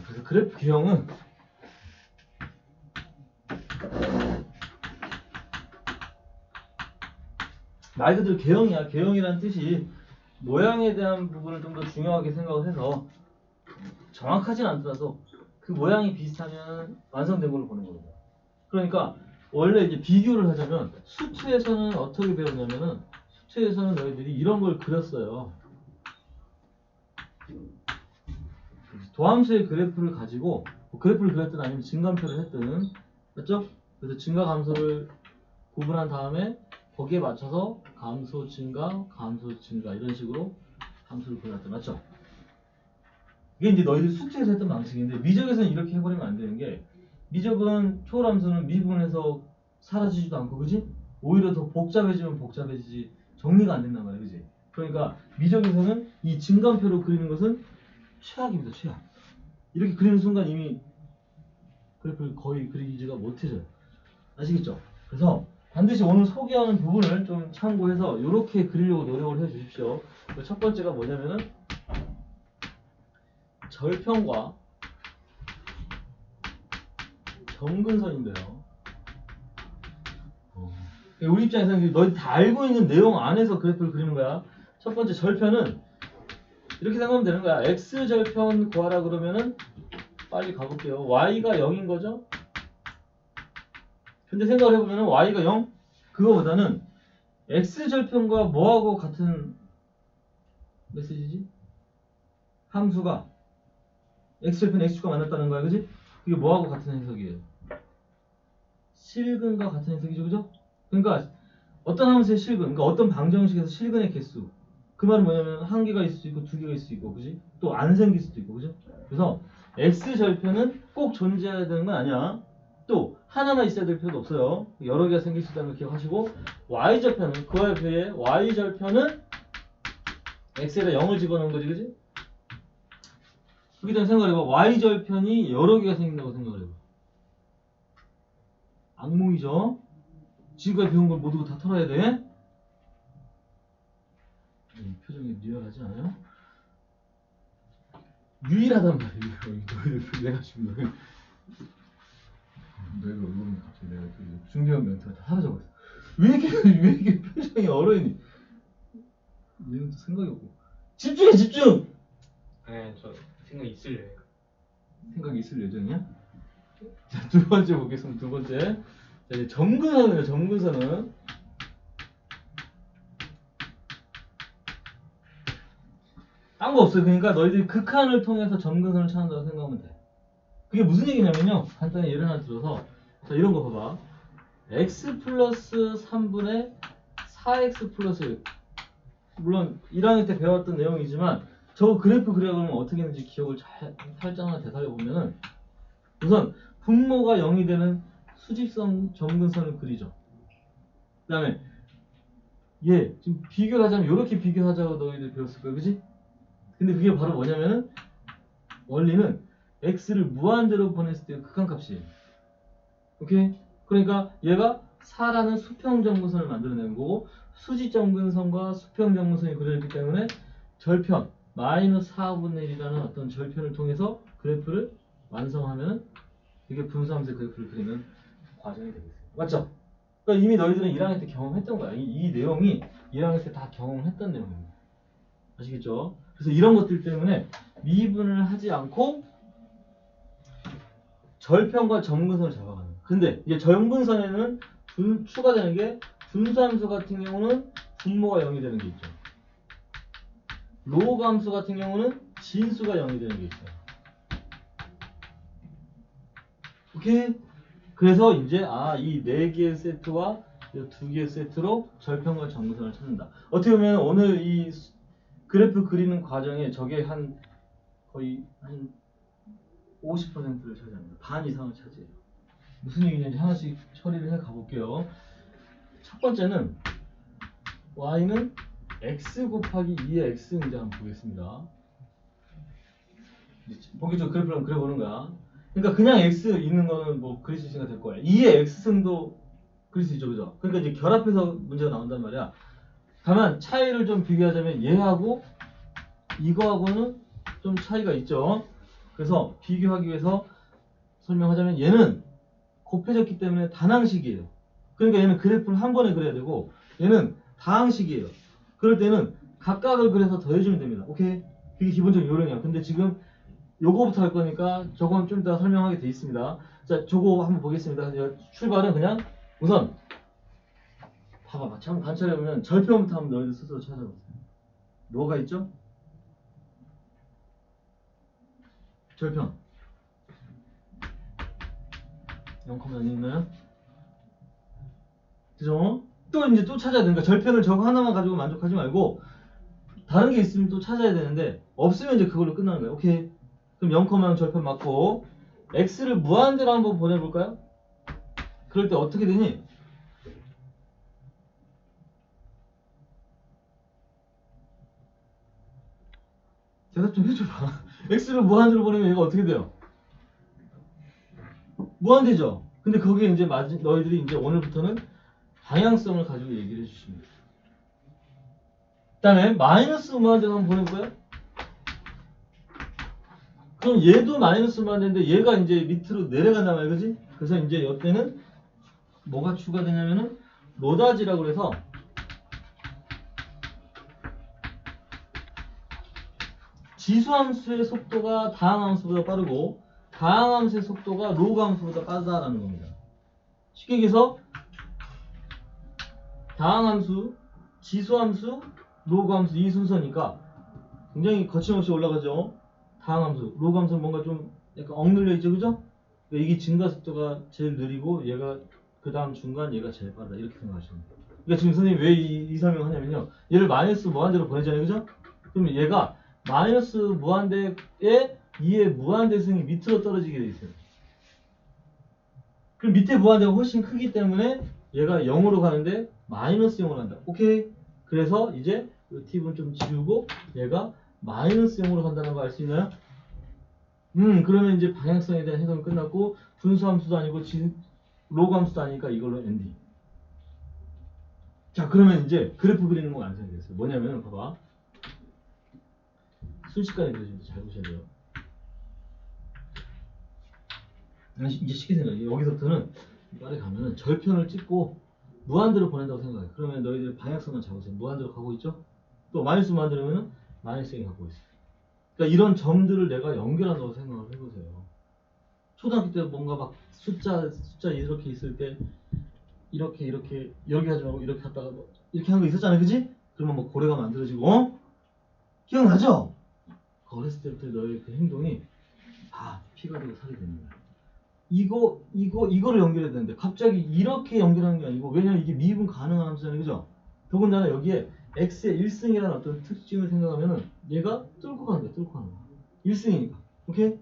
그래서 그래프 기형은 말 그대로 개형이야. 개형이란 뜻이 모양에 대한 부분을 좀 더 중요하게 생각을 해서 정확하진 않더라도 그 모양이 비슷하면 완성된 걸로 보는 겁니다. 그러니까 원래 이제 비교를 하자면 수투에서는 어떻게 배웠냐면은 수투에서는 너희들이 이런 걸 그렸어요. 도함수의 그래프를 가지고 그래프를 그렸든 아니면 증감표를 했든 맞죠? 그래서 증가 감소를 구분한 다음에 거기에 맞춰서 감소 증가 이런 식으로 함수를 그렸다 맞죠? 이게 이제 너희들 숙제에서 했던 방식인데 미적에서는 이렇게 해버리면 안 되는 게 미적은 초월함수는 미분해서 사라지지도 않고 그지? 오히려 더 복잡해지면 복잡해지지 정리가 안 된단 말이야 그지? 그러니까 미적에서는 이 증감표로 그리는 것은 최악입니다 최악. 이렇게 그리는 순간 이미 그래프를 거의 그리지가 못해져요. 아시겠죠? 그래서 반드시 오늘 소개하는 부분을 좀 참고해서 이렇게 그리려고 노력을 해 주십시오. 첫 번째가 뭐냐면은 절편과 점근선인데요. 우리 입장에서는 너희 다 알고 있는 내용 안에서 그래프를 그리는 거야. 첫 번째 절편은 이렇게 생각하면 되는 거야. x절편 구하라 그러면은 빨리 가볼게요. y가 0인 거죠? 근데 생각을 해보면은 y가 0? 그거보다는 x절편과 뭐하고 같은 메시지지? 함수가 x절편 x축과 만났다는 거야. 그지? 그게 뭐하고 같은 해석이에요? 실근과 같은 해석이죠. 그죠? 그러니까 어떤 함수의 실근, 그러니까 어떤 방정식에서 실근의 개수. 그 말은 뭐냐면 한 개가 있을 수 있고 두 개가 있을 수 있고 그지? 또 안 생길 수도 있고 그죠? 그래서 x절편은 꼭 존재해야 되는 건 아니야. 또 하나만 있어야 될 필요도 없어요. 여러 개가 생길 수 있다는 걸 기억하시고 y절편은 그와에 비해 y절편은 x에다 0을 집어넣은 거지 그지? 그렇게 되면 생각해봐. y절편이 여러 개가 생긴다고 생각을 해봐. 악몽이죠? 지금까지 배운 걸 모두 다 털어야 돼? 이 표정이 리얼하지 않아요? 유일하단 말이에요. 내가 지금 너희가 모르면 갑자기 내가 중대한 멘트가 다 사라져버렸어. 왜 이렇게 표정이 얼어있니? 얘는 또 생각이 없고. 집중해 집중! 네, 저 생각 있을래요. 생각이 있을 예정이야? 자, 두 번째 보겠습니다. 두 번째. 자, 이제 점근선이에요. 점근선은 딴 거 없어요. 그러니까 너희들이 극한을 통해서 점근선을 찾는다고 생각하면 돼. 그게 무슨 얘기냐면요. 간단히 예를 하나 들어서 자 이런 거 봐봐. x 플러스 3분의 4x 플러스 1. 물론 1학년 때 배웠던 내용이지만 저 그래프 그려보면 어떻게 했는지 기억을 살짝 하나 되살려보면은 우선 분모가 0이 되는 수직선 점근선을 그리죠. 그 다음에 얘 지금 비교를 하자면 이렇게 비교하자고 너희들 배웠을 거야. 그지? 근데 그게 바로 뭐냐면은 원리는 x를 무한대로 보냈을 때 극한값이에요. 오케이? 그러니까 얘가 4라는 수평점근선을 만들어내는 거고 수직점근선과 수평점근선이 그려졌기 때문에 절편 마이너스 4분의 1이라는 어떤 절편을 통해서 그래프를 완성하면 이게 분수함수의 그래프를 그리는 과정이 되겠어요. 맞죠? 그러니까 이미 너희들은 1학년 때 경험했던 거야. 이 내용이 1학년 때 다 경험했던 내용입니다. 아시겠죠? 그래서 이런 것들 때문에 미분을 하지 않고 절편과 점근선을 잡아가는 거예요. 근데 이제 점근선에는 추가되는 게 분수함수 같은 경우는 분모가 0이 되는 게 있죠. 로그 함수 같은 경우는 진수가 0이 되는 게 있어요. 오케이? 그래서 이제 이 4개의 세트와 이 2개의 세트로 절편과 점근선을 찾는다. 어떻게 보면 오늘 이 그래프 그리는 과정에 저게 거의 한 50%를 차지합니다. 반 이상을 차지해요. 무슨 얘기인지 하나씩 처리를 해 가볼게요. 첫 번째는 y는 x 곱하기 2의 x인지 한번 보겠습니다. 본격적으로 그래프를 한번 그려보는 거야. 그러니까 그냥 x 있는 거는 뭐 그릴 수 있으니까 될 거야. 2의 x승도 그릴 수 있죠, 그죠? 그러니까 이제 결합해서 문제가 나온단 말이야. 다만 차이를 좀 비교하자면 얘하고 이거하고는 좀 차이가 있죠. 그래서 비교하기 위해서 설명하자면 얘는 곱해졌기 때문에 단항식이에요. 그러니까 얘는 그래프를 한 번에 그려야 되고 얘는 다항식이에요. 그럴 때는 각각을 그려서 더해주면 됩니다. 오케이? 그게 기본적인 요령이야. 근데 지금 요거부터 할 거니까 저건 좀 이따 설명하게 돼 있습니다. 자, 저거 한번 보겠습니다. 출발은 그냥 우선 봐봐. 마치 한번 관찰해보면 절편부터 한번 너희들 스스로 찾아보세요. 뭐가 있죠? 절편 0,0이 있나요? 그죠? 또 이제 또 찾아야 되니까 절편을 저거 하나만 가지고 만족하지 말고 다른 게 있으면 또 찾아야 되는데 없으면 이제 그걸로 끝나는 거예요. 오케이. 그럼 0,0 절편 맞고 x를 무한대로 한번 보내볼까요? 그럴 때 어떻게 되니? 대답 좀 해줘봐. x를 무한대로 보내면 얘가 어떻게 돼요? 무한대죠. 근데 거기에 이제 너희들이 이제 오늘부터는 방향성을 가지고 얘기를 해주시면 돼요. 그 다음에 마이너스 무한대로 한번 보내볼까요? 그럼 얘도 마이너스 무한대인데 얘가 이제 밑으로 내려간단 말이야, 그지? 그래서 이제 이때는 뭐가 추가되냐면은 로다지라고 그래서 지수함수의 속도가 다항함수보다 빠르고 다항함수의 속도가 로그함수보다 빠르다라는 겁니다. 쉽게 얘기해서 다항함수, 지수함수, 로그함수 이 순서니까 굉장히 거침없이 올라가죠. 다항함수, 로그함수는 뭔가 좀 약간 억눌려 있죠, 그죠? 이게 증가 속도가 제일 느리고 얘가 그 다음 중간 얘가 제일 빠르다 이렇게 생각하시면 돼요. 그러니까 지금 선생님이 왜 이 설명하냐면요. 얘를 마이너스 무한대로 보내잖아요, 그죠? 그러면 얘가 마이너스 무한대에 2의 무한대승이 밑으로 떨어지게 돼 있어요. 그럼 밑에 무한대가 훨씬 크기 때문에 얘가 0으로 가는데 마이너스 0으로 간다. 오케이? 그래서 이제 이 팁은 좀 지우고 얘가 마이너스 0으로 간다는 거 알 수 있나요? 그러면 이제 방향성에 대한 해석은 끝났고 분수함수도 아니고 로그함수도 아니니까 이걸로 엔딩. 자, 그러면 이제 그래프 그리는 거 완성이 됐어요. 뭐냐면 봐봐. 순식간에 그려주는데 잘 보셔야 돼요. 이제 쉽게 생각해. 여기서부터는 빨리 가면은 절편을 찍고 무한대로 보낸다고 생각해. 그러면 너희들 방향성만 잡으세요. 무한대로 가고 있죠? 또 마이너스 무한대로면 마이너스에 가고 있어요. 그러니까 이런 점들을 내가 연결한다고 생각을 해보세요. 초등학교 때 뭔가 막 숫자 이렇게 있을 때 이렇게 하지 말고 이렇게 갔다가 뭐 이렇게 한 거 있었잖아요, 그지? 그러면 뭐 고래가 만들어지고, 기억나죠? 그 어렸을 때부터 너의 그 행동이 다 피가 되고 살이 되는 거야. 이거를 연결해야 되는데 갑자기 이렇게 연결하는 게 아니고 왜냐면 이게 미분 가능한 함수잖아요, 그죠? 더군다나 여기에 x의 1승이라는 어떤 특징을 생각하면은 얘가 뚫고 가는 거야, 뚫고 가는 거야. 1승이니까. 오케이?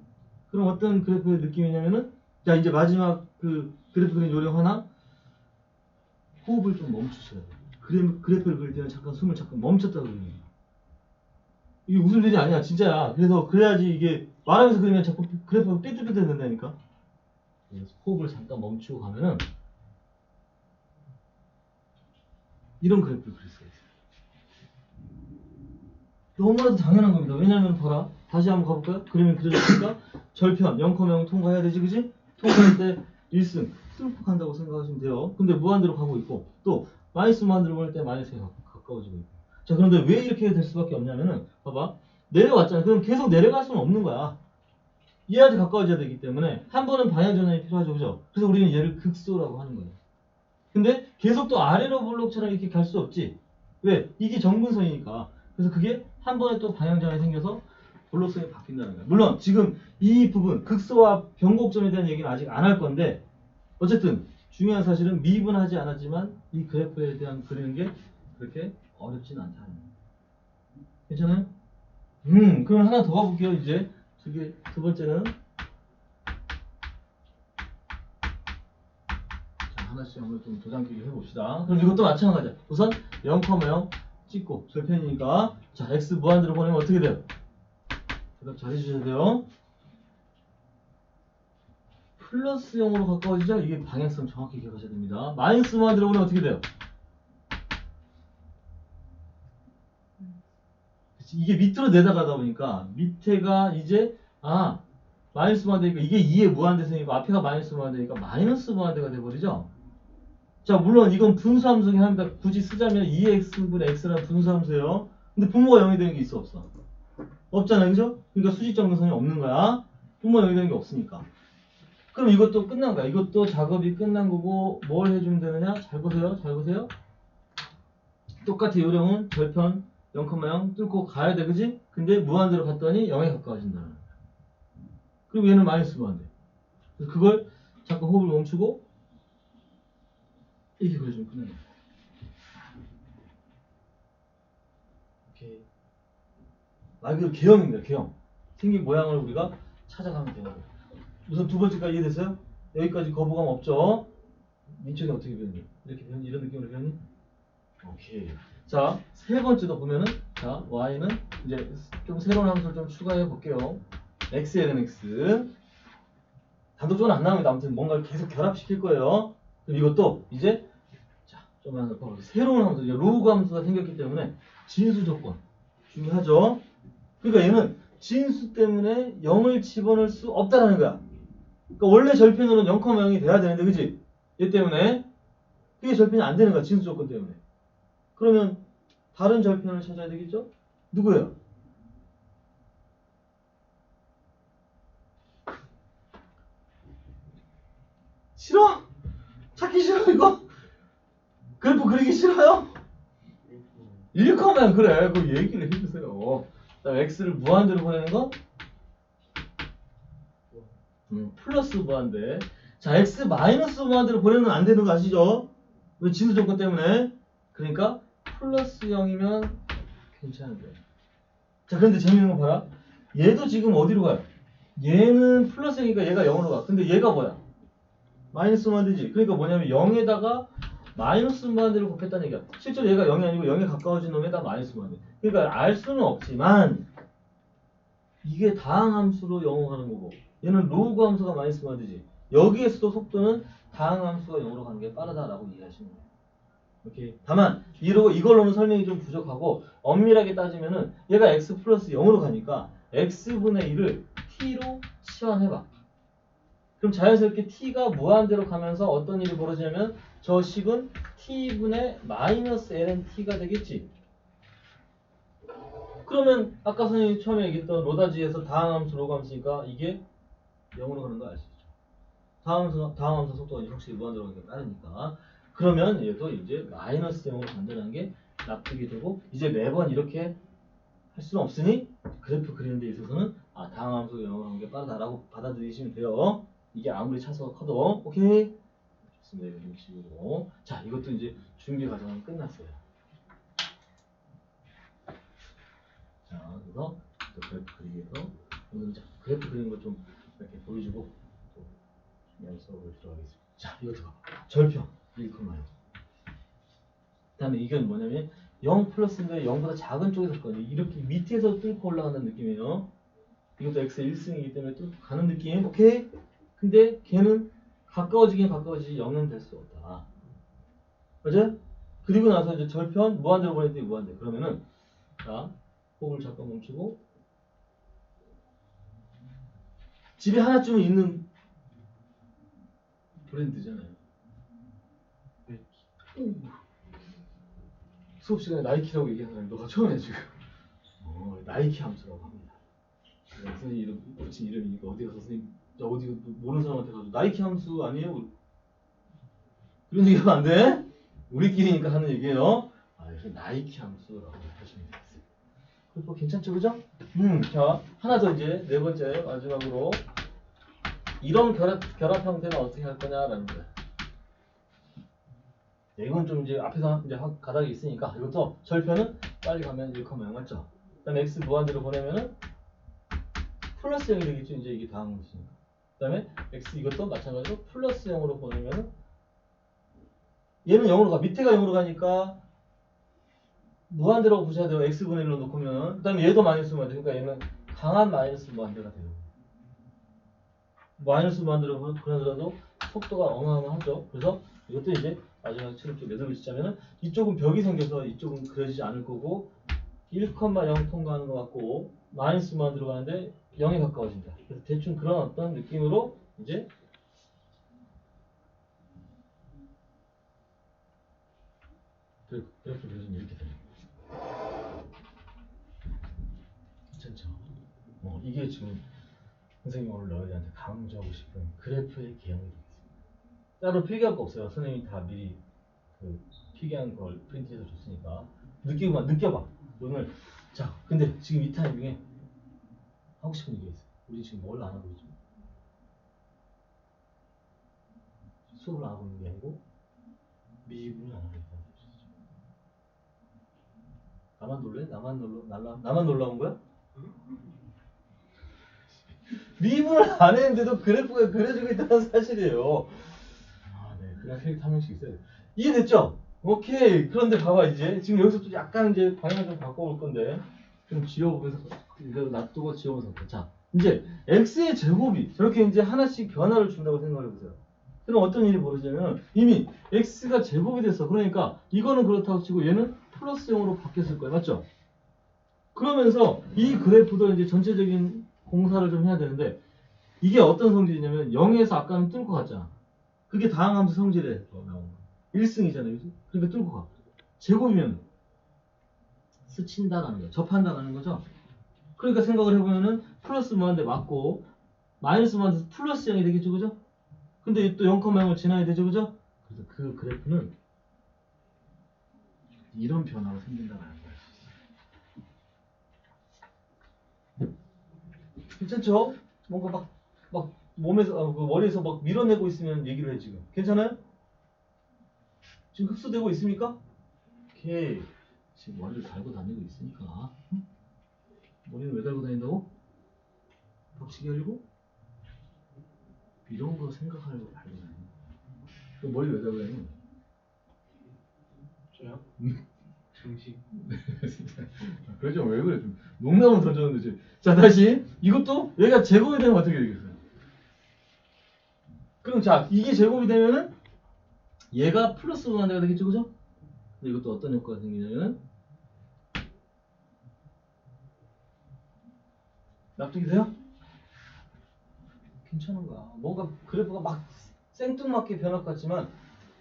그럼 어떤 그래프의 느낌이냐면은 자 이제 마지막 그 그래프 그린 요령 하나 호흡을 좀 멈추셔야 돼요. 그래프를 그릴 때는 잠깐 숨을 잠깐 멈췄다 그러는 거예요. 이게 웃을 일이 아니야, 진짜야. 그래서 그래야지 이게 말하면서 그리면 자꾸 그래프가 삐뚤삐뚤 된다니까. 그래서 호흡을 잠깐 멈추고 가면은 이런 그래프를 그릴 수가 있어요. 너무나도 당연한 겁니다. 왜냐면 봐라. 다시 한번 가볼까요? 그러면 그려졌으니까 절편 0,0 통과해야 되지, 그지? 통과할 때 1승 뚫고 간다고 생각하시면 돼요. 근데 무한대로 가고 있고 또 마이너스 무한대로 보낼 때 마이너스에 가까워지고 있고. 자, 그런데 왜 이렇게 될 수밖에 없냐면은 봐봐. 내려왔잖아. 그럼 계속 내려갈 수는 없는 거야. 얘한테 가까워져야 되기 때문에 한 번은 방향 전환이 필요하죠, 그죠? 그래서 우리는 얘를 극소라고 하는 거예요. 근데 계속 또 아래로 블록처럼 이렇게 갈 수 없지. 왜? 이게 정근선이니까. 그래서 그게 한 번에 또 방향 전환이 생겨서 블록선이 바뀐다는 거야. 물론 지금 이 부분 극소와 변곡점에 대한 얘기는 아직 안 할 건데 어쨌든 중요한 사실은 미분하지 않았지만 이 그래프에 대한 그리는 게 그렇게 어렵진 않다는 거예요. 괜찮아요? 그럼 하나 더 가볼게요. 이제 두 번째는 자, 하나씩 한번 좀 도장깨기 해봅시다. 그럼 이것도 마찬가지야. 우선 0,0 찍고 절편이니까 자 x 무한대로 보내면 어떻게 돼요? 대답 잘 해주셔야 돼요. 플러스 0으로 가까워지죠? 이게 방향성 정확히 기억하셔야 됩니다. 마이너스 무한대로 보내면 어떻게 돼요? 이게 밑으로 내려가다 보니까 밑에가 이제 마이너스 무한대니까 이게 2의 무한대생이고 앞에가 마이너스 무한대니까 마이너스 무한대가 돼버리죠. 자, 물론 이건 분수함수 중에 하나입니다. 굳이 쓰자면 2x분의 x라는 분수함수예요. 근데 분모가 0이 되는 게 있어 없어? 없잖아, 그죠? 그러니까 수직 정근선이 없는 거야. 분모가 0이 되는 게 없으니까. 그럼 이것도 끝난 거야. 이것도 작업이 끝난 거고 뭘 해주면 되느냐? 잘 보세요. 잘 보세요. 똑같아. 요령은 절편 0,0 뚫고 가야 돼. 그지? 근데 무한대로 갔더니 0에 가까워진다는 거야. 그리고 얘는 마이너스 무한대. 그래서 그걸 잠깐 호흡을 멈추고 이렇게 그려주면 끝나는 거야. 오케이. 말 그대로 개형입니다. 개형. 생긴 모양을 우리가 찾아가면 되는 거예요. 우선 두 번째까지 이해됐어요? 여기까지 거부감 없죠? 민철이 어떻게 배웠니? 이렇게 배웠니? 이런 느낌으로 배웠니? 오케이. 자, 세 번째도 보면은, 자, y는 이제 좀 새로운 함수를 좀 추가해 볼게요. xln x. 단독적으로 안 나옵니다. 아무튼 뭔가를 계속 결합시킬 거예요. 그럼 이것도 이제, 자, 좀만 더 새로운 함수, 이제 로그 함수가 생겼기 때문에 진수 조건 중요하죠? 그러니까 얘는 진수 때문에 0을 집어넣을 수 없다라는 거야. 그러니까 원래 절편으로는 0,0이 돼야 되는데, 그지? 얘 때문에 그게 절편이 안 되는 거야. 진수 조건 때문에. 그러면 다른 절편을 찾아야 되겠죠? 누구예요? 싫어? 찾기 싫어 이거? 그래프 그리기 싫어요? 1,0 그래. 그 얘기를 해주세요. 그다음 x를 무한대로 보내는 거? 플러스 무한대. 자, x 마이너스 무한대로 보내면 안 되는 거 아시죠? 왜 진수 조건 때문에? 그러니까 플러스 0이면 괜찮은데. 자, 그런데 재밌는 거 봐라. 얘도 지금 어디로 가요? 얘는 플러스 0이니까 얘가 0으로 가. 근데 얘가 뭐야? 마이너스 무한대지. 그러니까 뭐냐면 0에다가 마이너스 무한대를 곱했다는 얘기야. 실제로 얘가 0이 아니고 0에 가까워진 놈에다 마이너스 무한대. 그러니까 알 수는 없지만 이게 다항함수로 영어가는 거고 얘는 로그 함수가 마이너스 무한대지. 여기에서도 속도는 다항함수가 0으로 가는 게 빠르다라고 이해하시면 돼요. 오케이. 다만 이걸로는 설명이 좀 부족하고 엄밀하게 따지면은 얘가 x 플러스 0으로 가니까 x분의 1을 t로 치환해봐. 그럼 자연스럽게 t가 무한대로 가면서 어떤 일이 벌어지냐면 저 식은 t분의 마이너스 ln t가 되겠지. 그러면 아까 선생님이 처음에 얘기했던 로다지에서 다항함수 로그함수니까 이게 0으로 가는 거 알 수 있죠. 다항함수 속도가 확실히 무한대로 가니까 빠르니까. 그러면 얘도 이제 마이너스 0으로 간다는 게 납득이 되고 이제 매번 이렇게 할 수는 없으니 그래프 그리는 데 있어서는 다항함수 0으로 가는 게 빠르다라고 받아들이시면 돼요. 이게 아무리 차수가 커도. 오케이? 좋습니다. 이런 식으로. 자, 이것도 이제 준비 과정은 끝났어요. 자, 그래서 또 그래프 그리기에서 오늘 자, 그래프 그리는 거 좀 이렇게 보여주고 또 중요한 수업을 들어가겠습니다. 자, 이것도 봐봐. 절편 1,0. 그 다음에 이건 뭐냐면 0 플러스인데 0보다 작은 쪽에서 거든요. 이렇게 밑에서 뚫고 올라가는 느낌이에요. 이것도 x의 1승이기 때문에 뚫고 가는 느낌. 오케이? 근데 걔는 가까워지긴 가까워지지 0은 될 수 없다. 맞아? 그리고 나서 이제 절편 무한대로 보냈더니 무한대. 그러면은 자, 호흡을 잠깐 멈추고 집에 하나쯤은 있는 브랜드잖아요. 수업 시간에 나이키라고 얘기하는 사람이 너가 처음이야 지금. 나이키 함수라고 합니다. 선생님 이름 붙인 이름이니까 어디 가서 선생님 어디 모르는 사람한테 가서 나이키 함수 아니에요? 그런 얘기 하면 안 돼. 우리끼리니까 하는 얘기예요. 그래서 나이키 함수라고 하시면 되겠어요. 그리고 괜찮죠, 그죠? 자, 하나 더 이제 네 번째 마지막으로 이런 결합 형태는 어떻게 할 거냐라는 거야. 이건 좀 이제 앞에서 이제 가닥이 있으니까 이것도 절편은 빨리 가면 1,0 맞죠? 그다음에 x 무한대로 보내면은 플러스 0이 되겠죠. 이제 이게 다항함수니까. 그다음에 x 이것도 마찬가지로 플러스 0으로 보내면은 얘는 0으로 가. 밑에가 0으로 가니까 무한대로 보셔야 돼요. x분의 1로 놓으면. 그 다음에 얘도 마이너스 무한대. 그러니까 얘는 강한 마이너스 무한대가 돼요. 마이너스 무한대로 그러더라도 속도가 어마어마하죠. 그래서 이것도 이제 마지막에 좀 매듭을 짓자면은 이쪽은 벽이 생겨서 이쪽은 그려지지 않을 거고 1,0 통과하는 것 같고 마이너스 무한대로 가는데 0에 가까워진다. 그래서 대충 그런 어떤 느낌으로 이제 그래프 그려주면 이렇게 돼요. 괜찮죠? 이게 지금 선생님이 오늘 너희들한테 강조하고 싶은 그래프의 개형이 되겠습니다. 따로 필기할 거 없어요. 선생님이 다 미리 그 필기한 걸 프린트해서 줬으니까 느껴봐. 오늘 자, 근데 지금 이 타이밍에 하고 싶은 얘기가 있어요. 우리 지금 뭘 안 하고 있죠? 수업을 안 하고 있는 게 아니고 미분을 안 하고 있다는 거죠. 나만 놀래? 나만 놀라운 거야? 미분을 안 했는데도 그래프가 그려지고 있다는 사실이에요. 네. 그냥 캐릭터 한 명씩 있어요. 이해됐죠? 오케이. 그런데 봐봐, 이제. 지금 여기서 또 약간 이제 방향을 좀 바꿔볼 건데. 좀 지워보면서, 이대로 놔두고 지워보면서. 자, 이제, x의 제곱이 저렇게 이제 하나씩 변화를 준다고 생각해보세요. 그럼 어떤 일이 벌어지냐면, 이미 x가 제곱이 됐어. 그러니까, 이거는 그렇다고 치고, 얘는 플러스 0으로 바뀌었을 거예요. 맞죠? 그러면서, 이 그래프도 이제 전체적인 공사를 좀 해야 되는데, 이게 어떤 성질이냐면, 0에서 아까는 뚫고 갔잖아. 그게 다항함수 성질에 나오는 거. 1승이잖아요. 그지? 그러니까 뚫고 가. 제곱이면 스친다라는 거야. 접한다라는 거죠. 그러니까 생각을 해보면은 플러스 무한대 맞고 마이너스 무한대 플러스 0이 되겠죠. 그죠? 근데 또 0,0을 지나야 되죠. 그죠? 그래서 그 그래프는 이런 변화가 생긴다라는 거야. 괜찮죠? 뭔가 막 몸에서 그 머리에서 막 밀어내고 있으면 얘기를 해 지금. 괜찮아요? 지금 흡수되고 있습니까? 오케이. 지금 머리를 달고 다니고 있으니까. 응? 머리는 왜 달고 다닌다고? 박치기 하려고? 이런 거 생각하려고 달고 다니는 거야. 머리 왜 달고 다니는 거야? 저요? 정식. 그러죠. 왜 그래? 좀 농담은 던졌는데 지금. 자, 다시. 이것도 얘가 제곱이 되면 어떻게 되겠어요? 그럼 자, 이게 제곱이 되면은 얘가 플러스 무한대가 되겠죠. 그죠? 근데 이것도 어떤 효과가 생기냐면 납득이 돼요? 괜찮은 거야. 뭔가 그래프가 막 생뚱맞게 변할 것 같지만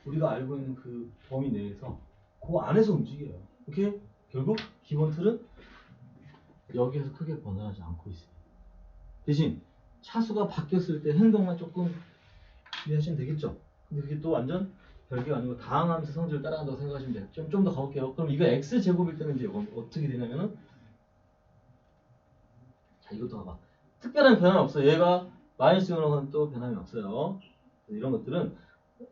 우리가 알고 있는 그 범위 내에서 그 안에서 움직여요. 오케이? 결국 기본 틀은 여기에서 크게 벗어나지 않고 있어요. 대신 차수가 바뀌었을 때 행동만 조금 이해하시면 되겠죠? 근데 그게 또 완전 별개가 아니고 다항함수 성질을 따라간다고 생각하시면 돼요. 좀 더 가볼게요. 그럼 이거 x제곱일 때는 이제 어떻게 되냐면은 자, 이것도 봐봐. 특별한 변화는 없어요. 얘가 마이너스 0으로 또 변함이 없어요. 이런 것들은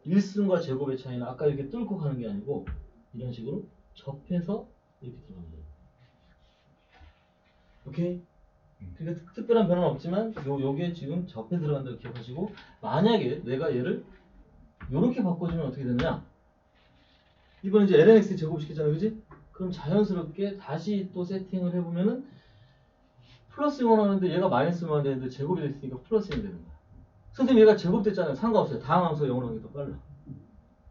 1승과 제곱의 차이는 아까 이렇게 뚫고 가는 게 아니고 이런 식으로 접해서 이렇게 들어가는 거예요. 오케이? 그러니까 특별한 변화는 없지만 요게 지금 접해 들어간다고 기억하시고 만약에 내가 얘를 요렇게 바꿔주면 어떻게 되느냐? 이번에 이제 lnx 제곱 시켰잖아요. 그지? 그럼 자연스럽게 다시 또 세팅을 해보면은 플러스 0을 하는데 얘가 마이너스 0을 되는데 제곱이 됐으니까 플러스 0이 되는 거야. 선생님 얘가 제곱됐잖아요. 상관없어요. 다항함수가 0으로 가는 게 더 빨라.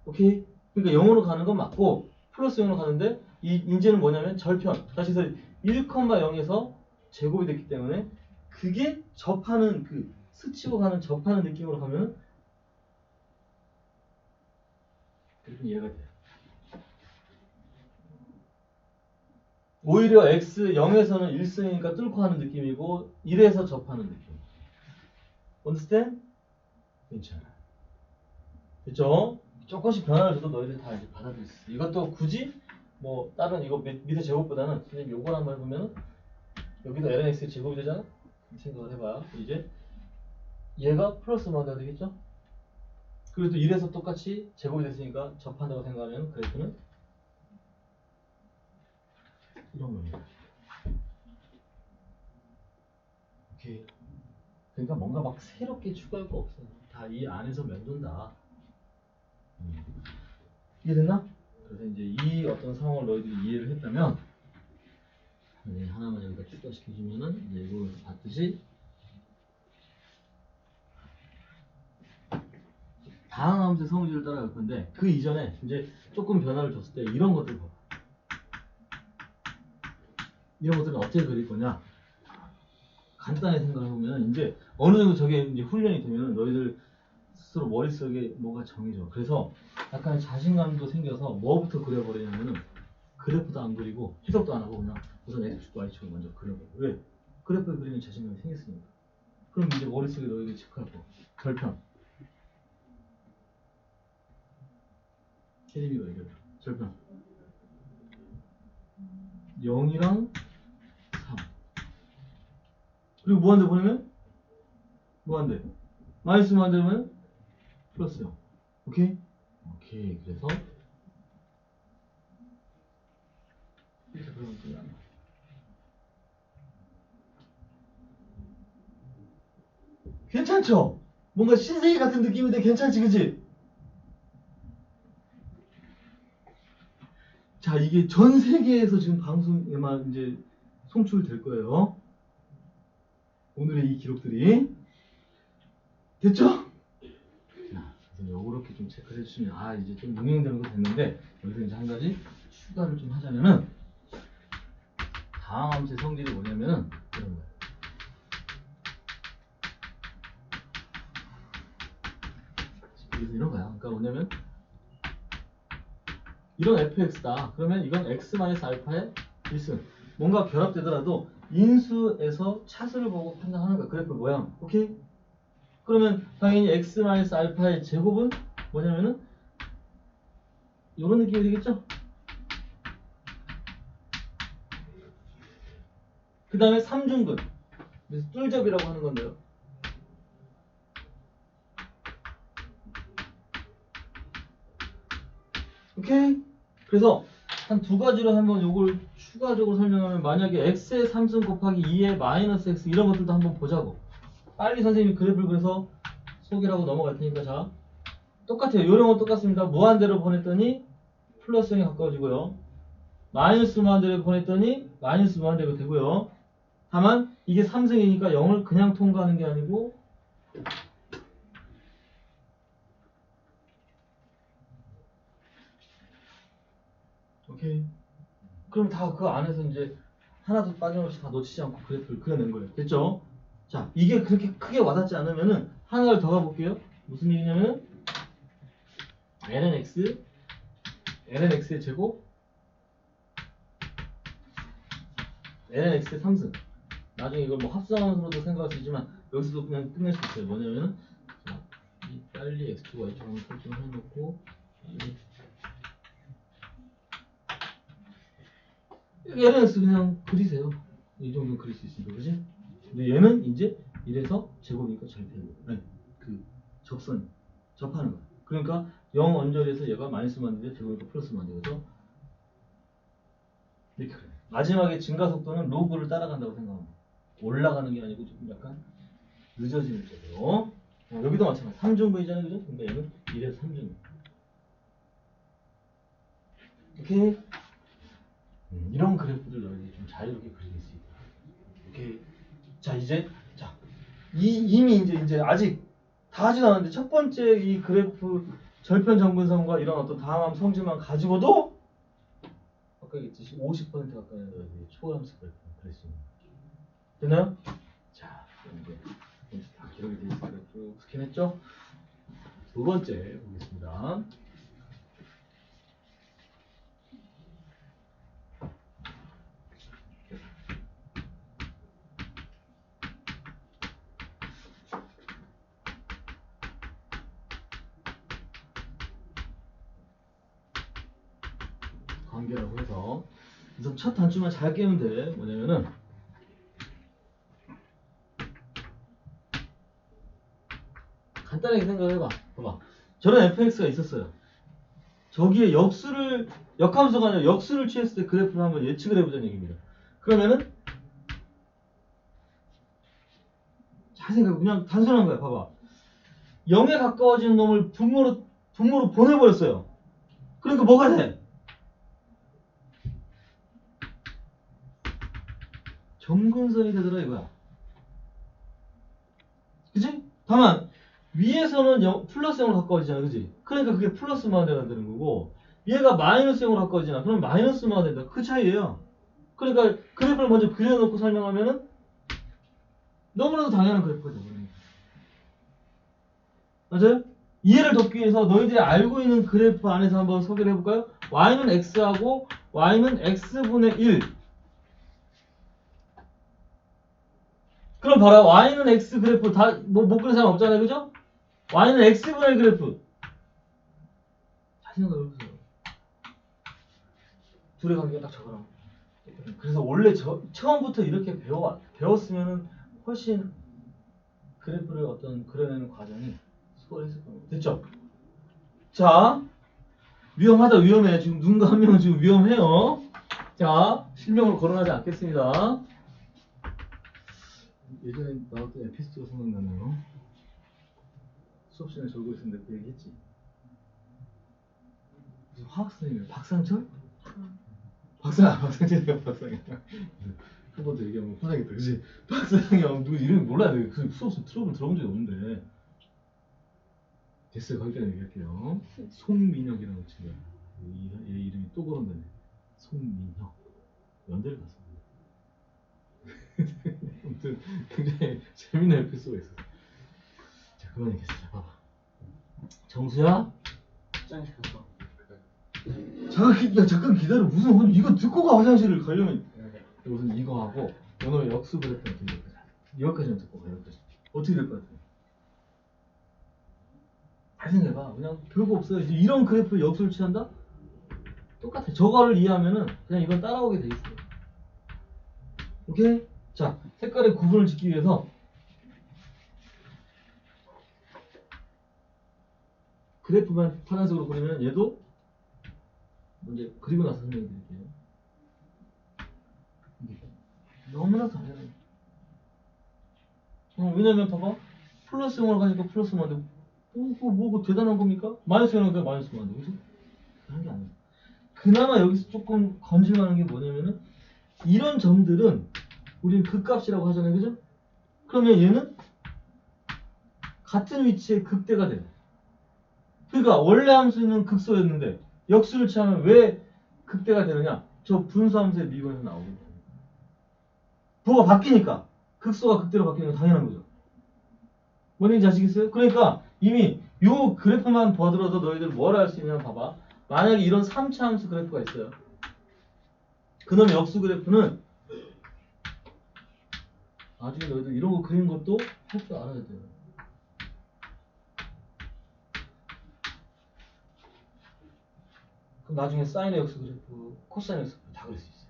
오케이? 그러니까 0으로 가는 건 맞고 플러스 0으로 가는데 이제는 뭐냐면 절편. 다시 해서 1,0에서 제곱이 됐기 때문에 그게 접하는 그 스치고 가는 접하는 느낌으로 가면 그래서 이해가 돼요. 오히려 x 0에서는 1승이니까 뚫고 하는 느낌이고 1에서 접하는 느낌. understand? 괜찮아. 됐죠? 조금씩 변화를 줘도 너희들 다 이제 받아들일 수 있어. 이것도 굳이 뭐 다른 이거 밑에 제곱보다는 선생님 요걸 한번 해보면은 여기도 lnx 제곱이 되잖아? 생각을 해봐. 이제 얘가 플러스 마다 되겠죠? 그리고 또 1에서 똑같이 제곱이 됐으니까 접한다고 생각하면 그래프는 이런 겁니다. 오케이. 그러니까 뭔가 막 새롭게 추가할 거 없어요. 다 이 안에서 면돈다. 이해됐나? 그래서 이제 이 어떤 상황을 너희들이 이해를 했다면 하나만 여기다 추가시켜주면은 이제 이거 봤듯이 다항함수 성질을 따라갈 건데 그 이전에 이제 조금 변화를 줬을 때 이런 것들 봐봐. 이런 것들은 어떻게 그릴 거냐? 간단하게 생각해보면 이제 어느 정도 저게 이제 훈련이 되면 너희들 스스로 머릿속에 뭐가 정해져. 그래서 약간 자신감도 생겨서 뭐부터 그려버리냐면은 그래프도 안 그리고 해석도 안 하고 그냥 우선 X축 Y축을 먼저 그려버려. 왜? 그래프에 그리면 자신감이 생겼으니까. 그럼 이제 머릿속에 너희들이 체크할 거. 절편. 혜림이가 얘기해줘. 절편. 0이랑 3. 그리고 무한대 보내면? 무한대. 마이너스 무한대 보면? 플러스 0. 오케이? 오케이. 그래서 이렇게 그러면 되냐? 괜찮죠? 뭔가 신세계 같은 느낌인데 괜찮지, 그치? 자, 이게 전 세계에서 지금 방송에만 이제 송출될 거예요. 오늘의 이 기록들이. 됐죠? 자, 그래서 요렇게 좀 체크를 해주시면, 아, 이제 좀 응용되는 거 됐는데, 여기서 이제 한 가지 추가를 좀 하자면은, 다항함수의 성질이 뭐냐면은, 이런 거예요. 그래서 이런 거야. 그러니까 뭐냐면, 이런 fx다. 그러면 이건 x-알파의 일승. 뭔가 결합되더라도 인수에서 차수를 보고 판단하는 거야. 그래프 모양. 오케이? 그러면 당연히 x-알파의 제곱은 뭐냐면은 이런 느낌이 되겠죠? 그 다음에 3중근. 그래서 뚫접이라고 하는 건데요. 오케이? 그래서 한 두 가지로 한번 요걸 추가적으로 설명하면 만약에 x의 3승 곱하기 2의 마이너스 x 이런 것들도 한번 보자고. 빨리 선생님이 그래프를 그래서 소개를 하고 넘어갈 테니까 자 똑같아요. 요령은 똑같습니다. 무한대로 보냈더니 플러스 0이 가까워지고요. 마이너스 무한대로 보냈더니 마이너스 무한대로 되고요. 다만 이게 3승이니까 0을 그냥 통과하는 게 아니고 오케이. 그럼 다 그 안에서 이제 하나도 빠짐없이 다 놓치지 않고 그래프를 그려낸 거예요. 됐죠? 자, 이게 그렇게 크게 와닿지 않으면은 하나를 더 가볼게요. 무슨 얘기냐면 ln x의 제곱 ln x의 3승. 나중에 이걸 뭐 합성함으로도 생각할 수 있지만 여기서도 그냥 끝낼 수 있어요. 뭐냐면은 자, 이 빨리 x축 y축을 설정을 해놓고 ln x 그냥 그리세요. 이 정도는 그릴 수 있습니다. 그지? 근데 얘는 이제 이래서 제곱이니까 절편이에요. 아니, 그 접선 접하는 거야. 그러니까 0 언저리에서 얘가 마이너스만 되는데 제곱이니까 플러스만 되죠. 이렇게 그래. 마지막에 증가 속도는 로그를 따라간다고 생각합니다. 올라가는 게 아니고 좀 약간 늦어지는 쪽으로. 여기도 마찬가지. 3중분이잖아요, 그죠? 그러니까 얘는 1에서 3중분. 오케이? 이런 그래프들 너희들이 좀 자유롭게 그릴 수 있다. 오케이. 자, 이제 이미 이제 아직 다 하지도 않았는데 첫 번째 이 그래프 절편 정근선과 이런 어떤 다항함 성질만 가지고도 아까 얘기했듯이 50% 가까이 너희들이 초월함수 그래프 그릴 수 있는 거예요. 됐나요? 자, 이제 다 기록이 되어 있으니까 쭉 스캔했죠? 두 번째 보겠습니다. 관계라고 해서 우선 첫 단추만 잘 깨면 돼. 뭐냐면은 간단하게 생각해봐. 봐봐. 저런 fx가 있었어요. 저기에 역함수가 아니라 역수를 취했을 때 그래프를 한번 예측을 해보자는 얘기입니다. 그러면은 잘 생각해. 그냥 단순한 거야. 봐봐. 0에 가까워지는 놈을 분모로 보내버렸어요. 그러니까 뭐가 돼? 점근선이 되더라 이거야. 그치? 다만 위에서는 플러스 0으로 가까워지잖아. 그치? 그러니까 그게 플러스만 돼야 되는 거고 얘가 마이너스 0으로 가까워지잖아. 그럼 마이너스만 된다. 그 차이예요. 그러니까 그래프를 먼저 그려놓고 설명하면은 너무나도 당연한 그래프가 되거든요. 맞아요? 이해를 돕기 위해서 너희들이 알고 있는 그래프 안에서 한번 소개를 해볼까요? y는 x하고 y는 x분의 1. 그럼 봐라. y는 x 그래프 못 그린 사람 없잖아요. 그죠? y는 x분의 1 그래프. 자신감 넓으세요. 둘의 관계가 딱 저거랑. 그래서 원래 처음부터 이렇게 배웠으면은 훨씬 그래프를 그려내는 과정이 수월했을 겁니다. 됐죠? 자, 위험하다, 위험해. 지금 누군가 한 명은 지금 위험해요. 자, 실명을 거론하지 않겠습니다. 예전에 나왔던 에피소드가 생각나네요. 수업 시간에 졸고 있었는데 그 얘기 했지. 무슨 화학 선생님이에요? 박상철? 박상철이야, 박상현. 한 번 더 얘기하면 화나겠다, 그치? 박상현, 누구 이름이 몰라요. 그 수업 들어본 적이 없는데. 됐어요, 거기까지 얘기할게요. 송민혁이라는 친구야. 얘 이름이 또 거론되네. 송민혁. 연대를 갔습니다. 아무튼 굉장히 재밌는 에피소드가 있었어. 자, 그만 얘기했어. 봐봐. 정수야? 짠 시켰어. 잠깐 기다려. 무슨 이거 듣고 가 화장실을 가려면 무슨 이거 하고 오늘 역수 그랬던 여기까지만 듣고 가. 여기까지. 어떻게 될 것 같아? 잘 생각해봐. 그냥 별거 없어요. 이런 그래프 역수를 취한다? 똑같아. 저거를 이해하면은 그냥 이건 따라오게 돼 있어요. 오케이? 자, 색깔의 구분을 짓기 위해서 그래프만 파란색으로 그리면 얘도 먼저 그리고 나서 설명해 드릴게요. 너무나 당연해요. 왜냐면 봐봐. 플러스 0을 가니까 플러스 0인데 뭐 대단한 겁니까? 마이너스 0을 가니까 마이너스 0인데 그죠? 그런 게 아니에요. 그나마 여기서 조금 건질만한 게 뭐냐면은 이런 점들은 우리는 극값이라고 하잖아요. 그죠? 그러면 얘는 같은 위치에 극대가 돼요. 그러니까 원래 함수는 극소였는데 역수를 취하면 왜 극대가 되느냐? 저 분수함수의 미분에서 나오거든요. 부호가 바뀌니까 극소가 극대로 바뀌는 건 당연한 거죠. 뭔 얘기인지 아시겠어요? 그러니까 이미 요 그래프만 보더라도 너희들 뭘 할 수 있냐면 봐봐. 만약에 이런 3차 함수 그래프가 있어요. 그놈의 역수 그래프는 나중에 너희들 이런 거 그리는 것도 할 줄 알아야 돼요. 그럼 나중에 사인의 역수 그래프, 코사인의 역수 그래프 다 그릴 수 있어요.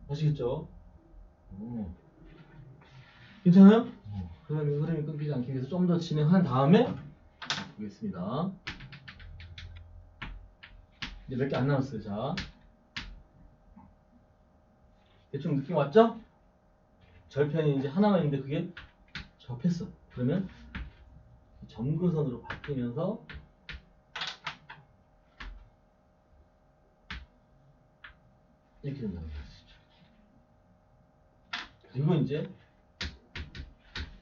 아시겠죠? 괜찮아요? 그러면 흐름이 끊기지 않기 위해서 좀 더 진행한 다음에 보겠습니다. 이제 몇 개 안 남았어요. 자, 대충 느낌 왔죠? 절편이 이제 하나만 있는데 그게 접했어. 그러면 점근선으로 바뀌면서 이렇게 된다는 것이죠. 그리고 이제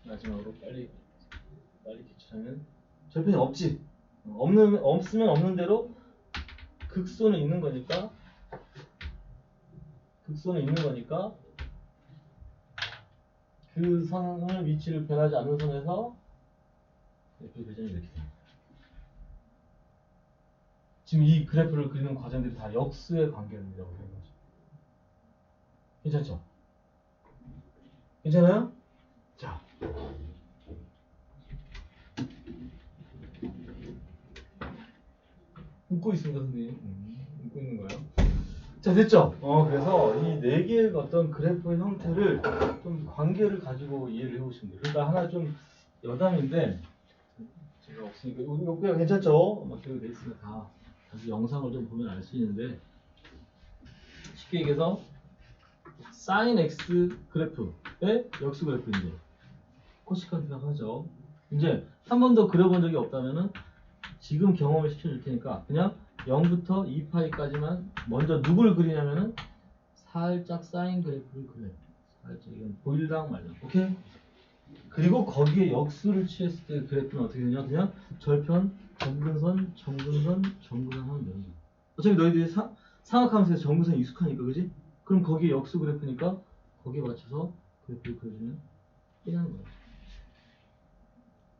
마지막으로 빨리 기출하면 절편이 없지. 없으면 없는 대로 극소는 있는 거니까 그 선의 위치를 변하지 않는 선에서 그래프 교정이 이렇게 됩니다. 지금 이 그래프를 그리는 과정들이 다 역수의 관계들이라고 되는 거죠. 괜찮죠? 괜찮아요? 자, 웃고 있습니다, 선생님. 웃고 있는 거예요. 자, 됐죠? 그래서 이 네 개의 어떤 그래프의 형태를 좀 관계를 가지고 이해를 해보시면 돼요. 그러니까 하나 좀 여담인데 제가 없으니까 이거 그냥 괜찮죠? 막 기록이 돼 있으면 다시 영상을 좀 보면 알 수 있는데 쉽게 얘기해서 sin x 그래프의 역수 그래프인데 코시컨트라고 하죠. 이제 한 번도 그려본 적이 없다면은 지금 경험을 시켜줄 테니까 그냥 0부터 2파이까지만 먼저 누굴 그리냐면은 살짝 사인 그래프를 그려요. 살짝 이건 보일랑 말랑. 오케이? 그리고 거기에 역수를 취했을 때 그래프는 어떻게 되냐? 그냥 절편, 점근선, 점근선, 점근선 하면 되는 거야. 어차피 너희들이 상악함수에서 점근선 익숙하니까, 그지? 그럼 거기에 역수 그래프니까 거기에 맞춰서 그래프를 그려주면 그냥 거야.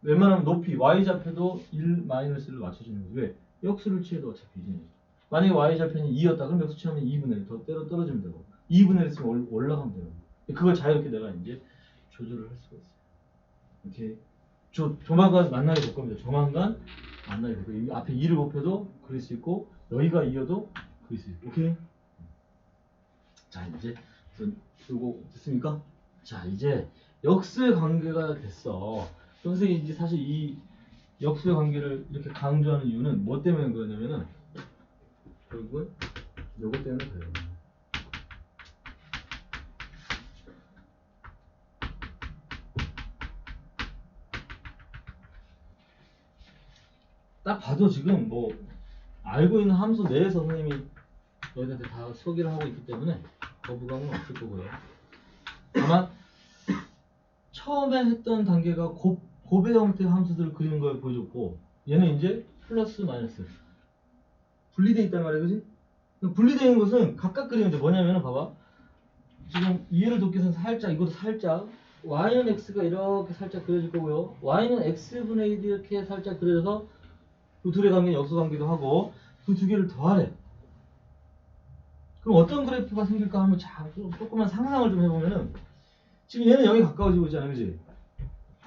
웬만하면 높이 y좌표도 1-1을 맞춰주는 거지. 왜? 역수를 취해도 어차피 이제 만약에 y좌표는 2였다 그럼 역수 취하면 2분의 1 더 때려 떨어지면 되고 2분의 1 있으면 올라가면 되고 그걸 자유롭게 내가 이제 조절을 할 수가 있어요. 이렇게 조만간 만나게 될 겁니다. 조만간 만나게 될 거예요. 앞에 2를 곱해도 그릴 수 있고 여기가 2여도 그릴 수 있고 오케이? 자 이제 요거 됐습니까? 자 이제 역수의 관계가 됐어. 선생님이 이제 사실 이 역수의 관계를 이렇게 강조하는 이유는 뭐 때문에 그러냐면은 결국은 요거 때문에 그래요. 딱 봐도 지금 뭐 알고 있는 함수 내에서 선생님이 너희들한테 다 소개를 하고 있기 때문에 거부감은 없을 거고요. 다만 처음에 했던 단계가 곱의 형태의 함수들을 그리는 걸 보여줬고 얘는 이제 플러스 마이너스 분리되어 있단 말이야, 그지? 분리되어 있는 것은 각각 그리는데 뭐냐면은 봐봐 지금 이해를 돕기 위해서 살짝 이것도 살짝 y는 x가 이렇게 살짝 그려질 거고요 y는 x분의 1 이렇게 살짝 그려져서 그 둘의 관계는 역수관계도 하고 그 두 개를 더하래. 그럼 어떤 그래프가 생길까 하면 조금만 상상을 좀 해보면은 지금 얘는 0에 가까워지고 있잖아, 그지?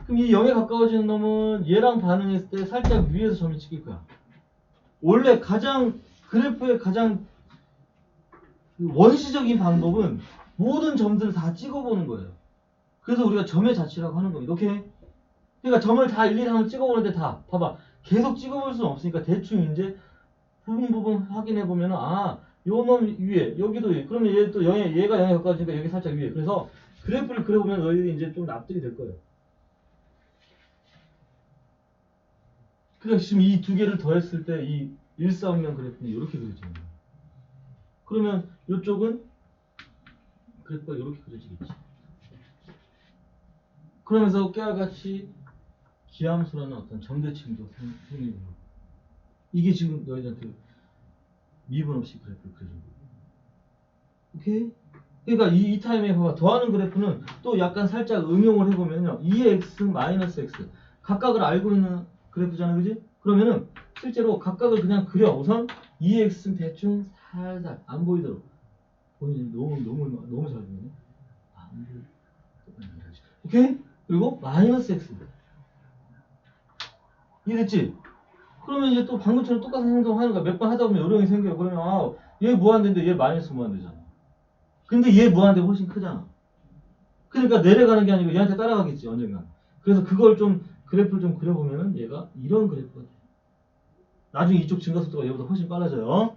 그럼 이 0에 가까워지는 놈은 얘랑 반응했을 때 살짝 위에서 점이 찍힐 거야. 원래 그래프의 가장 원시적인 방법은 모든 점들을 다 찍어보는 거예요. 그래서 우리가 점의 자취라고 하는 겁니다. 오케이? 그러니까 점을 다 일일이 한번 찍어보는데 다 봐봐. 계속 찍어볼 수는 없으니까 대충 이제 부분 확인해 보면은 요 놈 위에 여기도 위에 그러면 얘 또 얘가 0에 가까워지니까 여기 살짝 위에 그래서 그래프를 그려보면 너희들이 이제 좀 납득이 될 거예요. 그러니까 지금 이 두 개를 더했을 때 이 일사분면 그래프는 이렇게 그려지는 거예요. 그러면 이쪽은 그래프가 이렇게 그려지겠지. 그러면서 깨알같이 기함수라는 어떤 점대칭도 생기는 거예요. 이게 지금 너희들한테 미분 없이 그래프를 그려준 거예요. 오케이? 그러니까 이 타임에 봐봐. 더하는 그래프는 또 약간 살짝 응용을 해보면요. 2x 마이너스 x 각각을 알고 있는 그래프잖아, 그지? 그러면은 실제로 각각을 그냥 그려. 우선 2x는 대충 살살 안 보이도록. 보이지? 너무 잘 보이네. 안 보이. 오케이? 그리고 마이너스 x. 이해됐지? 그러면 이제 또 방금처럼 똑같은 행동하는 거야. 몇 번 하다 보면 요령이 생겨요. 그러면 얘 무한대인데 얘 마이너스 무한대잖아. 근데 얘 무한대가 훨씬 크잖아. 그러니까 내려가는 게 아니고 얘한테 따라가겠지 언젠가. 그래서 그걸 좀 그래프를 좀 그려보면은 얘가 이런 그래프가 돼. 나중에 이쪽 증가속도가 얘보다 훨씬 빨라져요.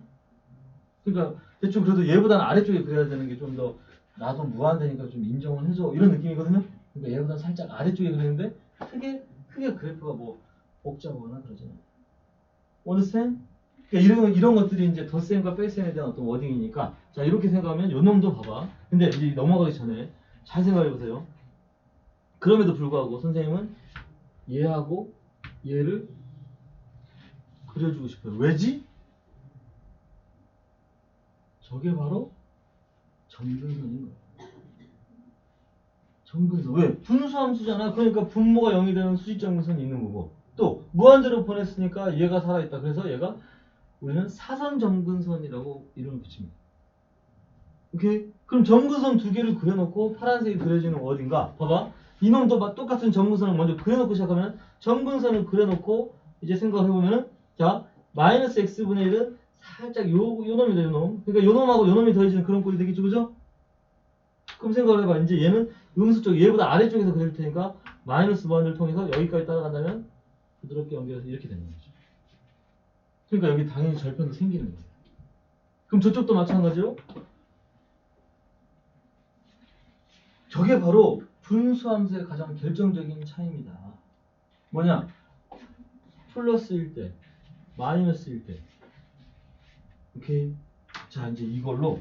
그러니까 대충 그래도 얘보다는 아래쪽에 그려야 되는 게 좀 더 나도 무한대니까 좀 인정을 해줘 이런 느낌이거든요. 그러니까 얘보다 살짝 아래쪽에 그리는데 크게 그래프가 뭐 복잡하거나 그러잖아. understand? 그러니까 이런 것들이 이제 덧셈과 뺄셈에 대한 어떤 워딩이니까 자 이렇게 생각하면 요 놈도 봐봐. 근데 이제 넘어가기 전에 잘 생각해 보세요. 그럼에도 불구하고 선생님은 얘하고 얘를 그려주고 싶어요. 왜지? 저게 바로 점근선인 거예요. 점근선. 왜? 분수함수잖아. 그러니까 분모가 0이 되는 수직점근선이 있는 거고 또 무한대로 보냈으니까 얘가 살아있다. 그래서 얘가 우리는 사선점근선이라고 이름을 붙입니다. 오케이? 그럼 점근선 두 개를 그려놓고 파란색이 그려지는 어딘가? 봐봐. 이놈도 똑같은 점근선을 먼저 그려놓고 시작하면 점근선을 그려놓고 이제 생각을 해보면은 자 마이너스 x분의 1은 살짝 요 놈이다 요 놈. 그러니까 요 놈하고 요 놈이 더해지는 그런 꼴이 되겠죠, 그죠? 그럼 생각을 해봐. 이제 얘는 음수쪽 얘보다 아래쪽에서 그릴 테니까 마이너스 무한대를 통해서 여기까지 따라간다면 부드럽게 연결해서 이렇게 되는 거죠. 그러니까 여기 당연히 절편도 생기는 거예요. 그럼 저쪽도 마찬가지로 저게 바로 분수함수의 가장 결정적인 차이입니다. 뭐냐? 플러스일 때, 마이너스일 때. 오케이? 자, 이제 이걸로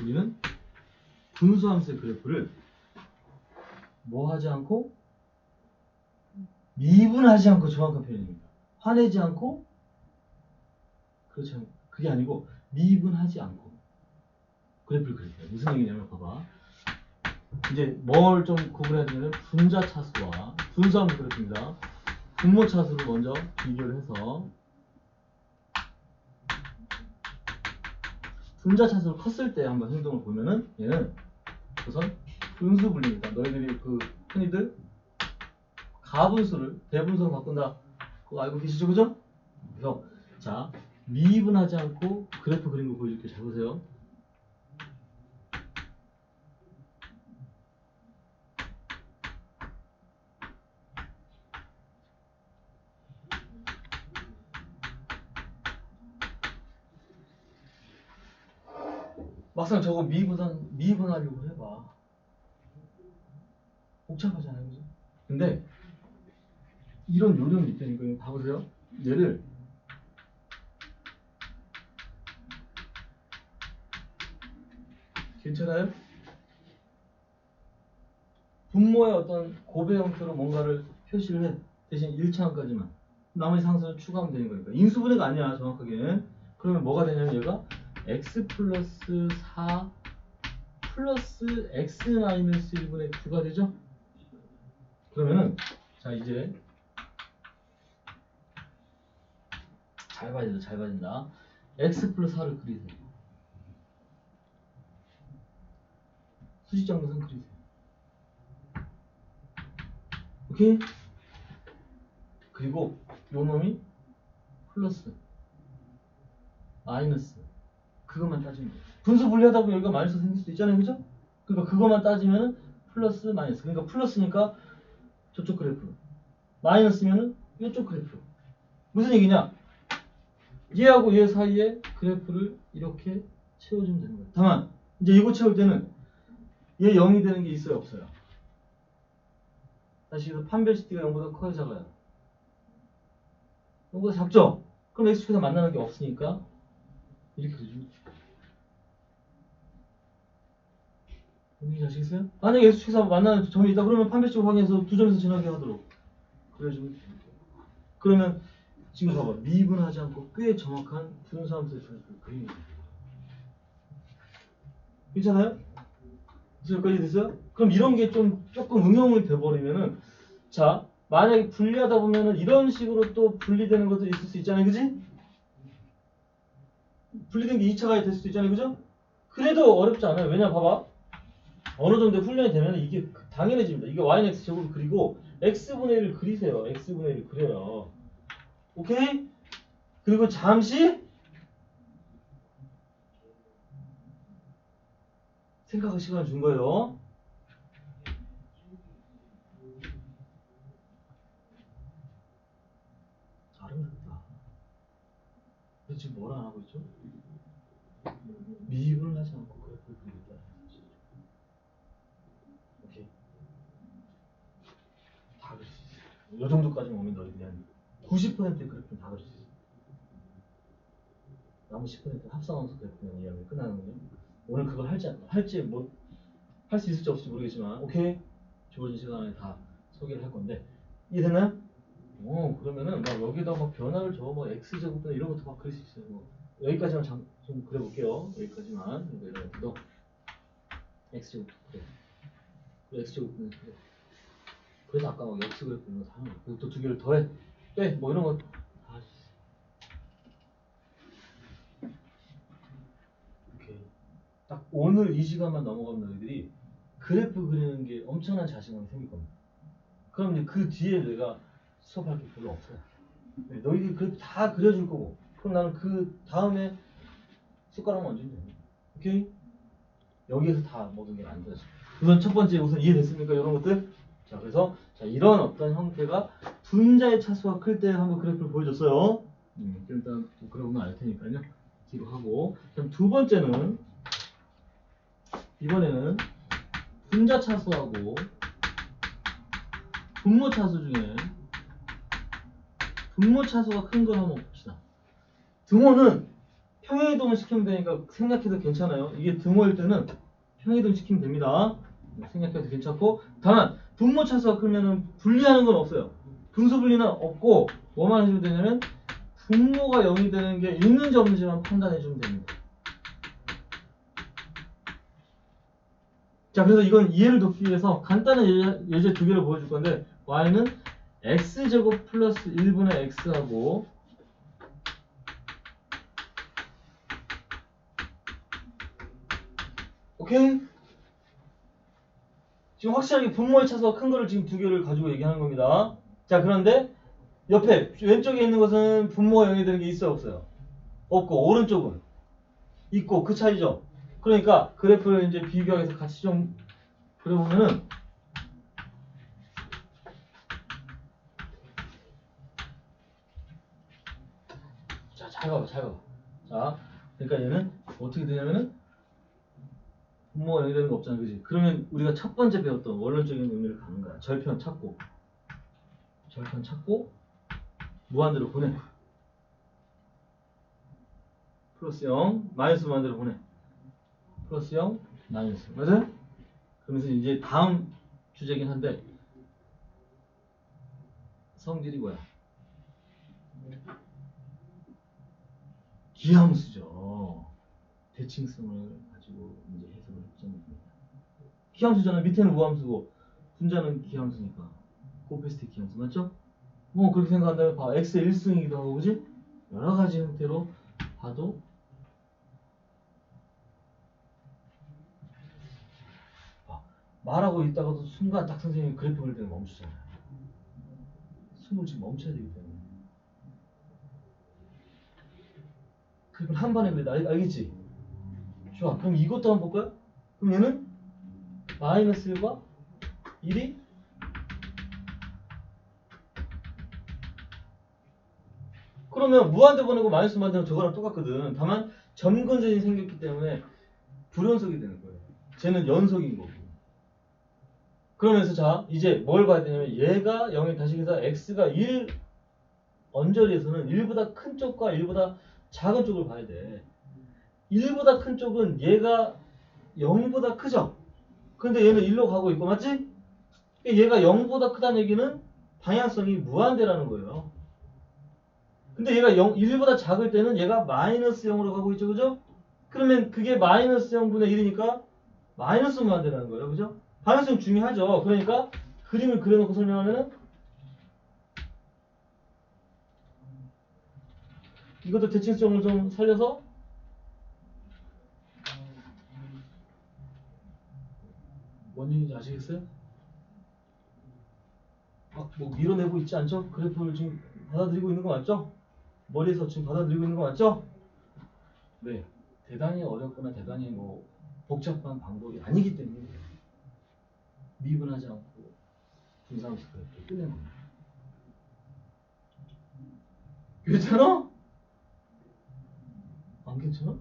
우리는 분수함수의 그래프를 뭐 하지 않고? 미분하지 않고 정확한 표현입니다. 화내지 않고? 그렇지 않고. 그게 아니고 미분하지 않고 그래프를 그릴게요. 무슨 얘기냐면 봐봐. 이제 뭘 좀 구분해야 되냐면 분자 차수와 분수함 그래프입니다. 분모 차수를 먼저 비교를 해서 분자 차수를 컸을 때 한번 행동을 보면은 얘는 우선 분수 분리입니다. 너희들이 그 흔히들 가분수를 대분수로 바꾼다. 그거 알고 계시죠, 그죠? 그래서 자 미분하지 않고 그래프 그린 거 보여줄게요. 잘 보세요. 막상 저거 미분하려고 해봐. 복잡하잖아요, 그죠? 근데 이런 요령이 있다니까. 이거 봐보세요. 얘를 괜찮아요? 분모의 어떤 곱의 형태로 뭔가를 표시를 해. 대신 1차원까지만. 나머지 상수는 추가하면 되는 거니까. 인수분해가 아니야, 정확하게. 그러면 뭐가 되냐면 얘가 x 플러스 4 플러스 x 마이너스 1분의 9가 되죠? 그러면은 자 이제 잘 봐야 된다, 잘 봐야 된다. x 플러스 4를 그리세요. 수직정근선 그리세요. 오케이? 그리고 요 놈이 플러스 마이너스 그것만 따지면 돼요. 분수 분리하다 보면 여기가 마이너스 생길 수도 있잖아요, 그죠? 그러니까 그것만 따지면은 플러스 마이너스. 그러니까 플러스니까 저쪽 그래프, 마이너스면은 이쪽 그래프. 무슨 얘기냐? 얘하고 얘 사이에 그래프를 이렇게 채워주면 되는 거예요. 다만 이제 이거 채울 때는 얘 0이 되는 게 있어요, 없어요? 다시 그래서 판별시티가 0보다 커야 작아요? 0보다 작죠? 그럼 x축에서 만나는 게 없으니까 이렇게 그려주면 돼요. 여기 아시겠어요? 만약에 x축에서 만나는 점이 있다 그러면 판별식을 확인해서 두 점에서 지나게 하도록 그래주면 돼요. 그러면 지금 봐봐. 미분하지 않고 꽤 정확한 분수함수의 그림이에요. 괜찮아요? 여기까지 됐어요? 그럼 이런 게 좀 조금 응용이 돼버리면은 자 만약에 분리하다 보면은 이런 식으로 또 분리되는 것도 있을 수 있잖아요, 그지? 분리된 게 2차가 될 수도 있잖아요, 그죠? 그래도 어렵지 않아요. 왜냐 봐봐. 어느 정도 훈련이 되면 이게 당연해집니다. 이게 y는 x제곱을 그리고 x분의 1을 그리세요. x분의 1을 그려요. 오케이? 그리고 잠시 생각할 시간을 준 거예요. 아름답다. 근데 지금 뭘 안 하고 있죠? 미분을 하지 않고 그래프를 그리겠다. 오케이. 다 그릴 수 있어. 요 정도까지만 오면 너희들이 한 90%의 그래프는 다 그릴 수 있어. 나머지 10%는 합성함수 그래프는 이해하면 끝나는 거예요. 오늘 그걸 할지 뭐 할 수 있을지 없을지 모르겠지만 오케이. 주어진 시간에 다 소개를 할 건데 이해됐나요? 그러면은 막 여기다 막 변화를 줘, 뭐 x제곱이나 이런 것도 막 그릴 수 있어요. 뭐 여기까지만 좀 그려볼게요. 여기까지만 이런 것도 x제곱 그래. x제곱 그래. 그래서 아까 막 x 그래프 이런 거 다. 그리고 또 두 개를 더해, 빼, 뭐 이런 거 다 할 수 있어요. 이렇게 딱 오늘 이 시간만 넘어가면 너희들이 그래프 그리는 게 엄청난 자신감이 생길 겁니다. 그럼 이제 그 뒤에 내가 수업할 게 별로 없어요. 너희들이 그래프 다 그려줄 거고, 그럼 나는 그 다음에 숟가락만 얹으면 됩니다. 오케이? 여기에서 다 모든 게 만들어져. 우선 첫 번째 우선 이해됐습니까? 이런 것들. 자, 그래서 자 이런 어떤 형태가 분자의 차수가 클 때 한번 그래프를 보여줬어요. 일단 그려보면 알 테니까요. 기록하고. 그럼 두 번째는 이번에는 분자 차수하고 분모 차수 중에 분모 차수가 큰 걸 한번 봅시다. 등호는 평행이동을 시키면 되니까 생략해도 괜찮아요. 이게 등호일 때는 평행이동 시키면 됩니다. 생략해도 괜찮고, 단 분모 차수가 크면은 분리하는 건 없어요. 분수 분리는 없고 뭐만 해주면 되냐면 분모가 0이 되는 게 있는지 없는지만 판단해 주면 됩니다. 자, 그래서 이건 이해를 돕기 위해서 간단한 예제 두 개를 보여줄 건데 y는 x제곱 플러스 1분의 x하고 오케이? 지금 확실하게 분모에 차서 큰 거를 지금 두 개를 가지고 얘기하는 겁니다. 자, 그런데 옆에 왼쪽에 있는 것은 분모가 0이 되는 게 있어요, 없어요? 없고 오른쪽은 있고 그 차이죠. 그러니까 그래프를 이제 비교해서 같이 좀 그려보면은 자, 잘 봐봐, 잘 봐봐. 자, 그러니까 얘는 어떻게 되냐면은 분모가 0이 되는 거 없잖아, 그지? 그러면 우리가 첫 번째 배웠던 원론적인 의미를 가는 거야. 절편 찾고 무한대로 보내. 플러스 0, 마이너스 무한대로 보내. 플러스 0, 마이너스. 맞아요? 그러면서 이제 다음 주제긴 한데 성질이 뭐야? 기함수죠. 대칭성을 가지고 이제 해석을 해보자면 됩니다. 기함수잖아. 밑에는 무함수고 분자는 기함수니까 코페스틱 기함수 맞죠? 뭐 그렇게 생각한다면 봐. x의 1승이기도 하고 그지? 여러 가지 형태로 봐도 봐. 말하고 있다가도 순간 딱 선생님이 그래프 그릴 때는 멈추잖아요. 숨을 지금 멈춰야 되기 때문에 그래프를 한 번에 그리다 알겠지? 좋아. 그럼 이것도 한번 볼까요? 그럼 얘는 마이너스 1과 1이 그러면 무한대 보내고 마이너스 무한대는 저거랑 똑같거든. 다만 점근선이 생겼기 때문에 불연속이 되는 거예요. 쟤는 연속인 거고. 그러면서 자 이제 뭘 봐야 되냐면 얘가 0에 다시 해서 x가 1 언저리에서는 1보다 큰 쪽과 1보다 작은 쪽을 봐야 돼. 1보다 큰 쪽은 얘가 0보다 크죠? 근데 얘는 1로 가고 있고 맞지? 얘가 0보다 크다는 얘기는 방향성이 무한대라는 거예요. 근데 얘가 1보다 작을 때는 얘가 마이너스 0으로 가고 있죠. 그죠? 그러면 그게 마이너스 0분의 1이니까 마이너스 무한대라는 거예요. 그죠? 방향성 중요하죠. 그러니까 그림을 그려놓고 설명하면은 이것도 대칭성을 좀 살려서 뭔 얘기인지 아시겠어요? 뭐 밀어내고 있지 않죠? 그래프를 지금 받아들이고 있는 거 맞죠? 머리에서 지금 받아들이고 있는 거 맞죠? 네. 대단히 어렵거나 대단히 뭐 복잡한 방법이 아니기 때문에 미분하지 않고 분산식 그래프를 끝낸 겁니다. 괜찮아? 안 괜찮아?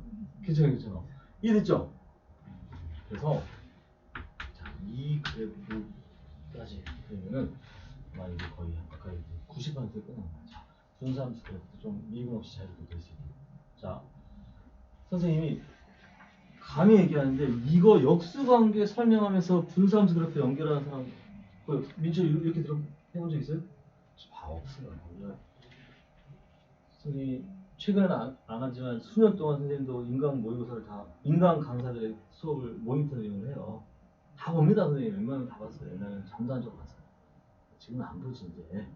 괜찮아. 이해됐죠? 그래서 자, 이 그래프까지 그러면은 아마 이게 거의 아까 90% 끝난 거야. 자, 분산식 그래프도 좀 미분 없이 잘 될 수 있게. 자, 선생님이 감히 얘기하는데 이거 역수관계 설명하면서 분수함수 그래프 연결하는 사람 민철 이렇게 해본 적 있어요? 없어요. 선생님이 최근에는 안 하지만 수년 동안 선생님도 인강 모의고사를 다 인강 강사들의 수업을 모니터링을 해요. 다 봅니다. 선생님 웬만하면 다 봤어요. 옛날에는 잠도 안 자고 봤어요. 지금은 안 보지 이제.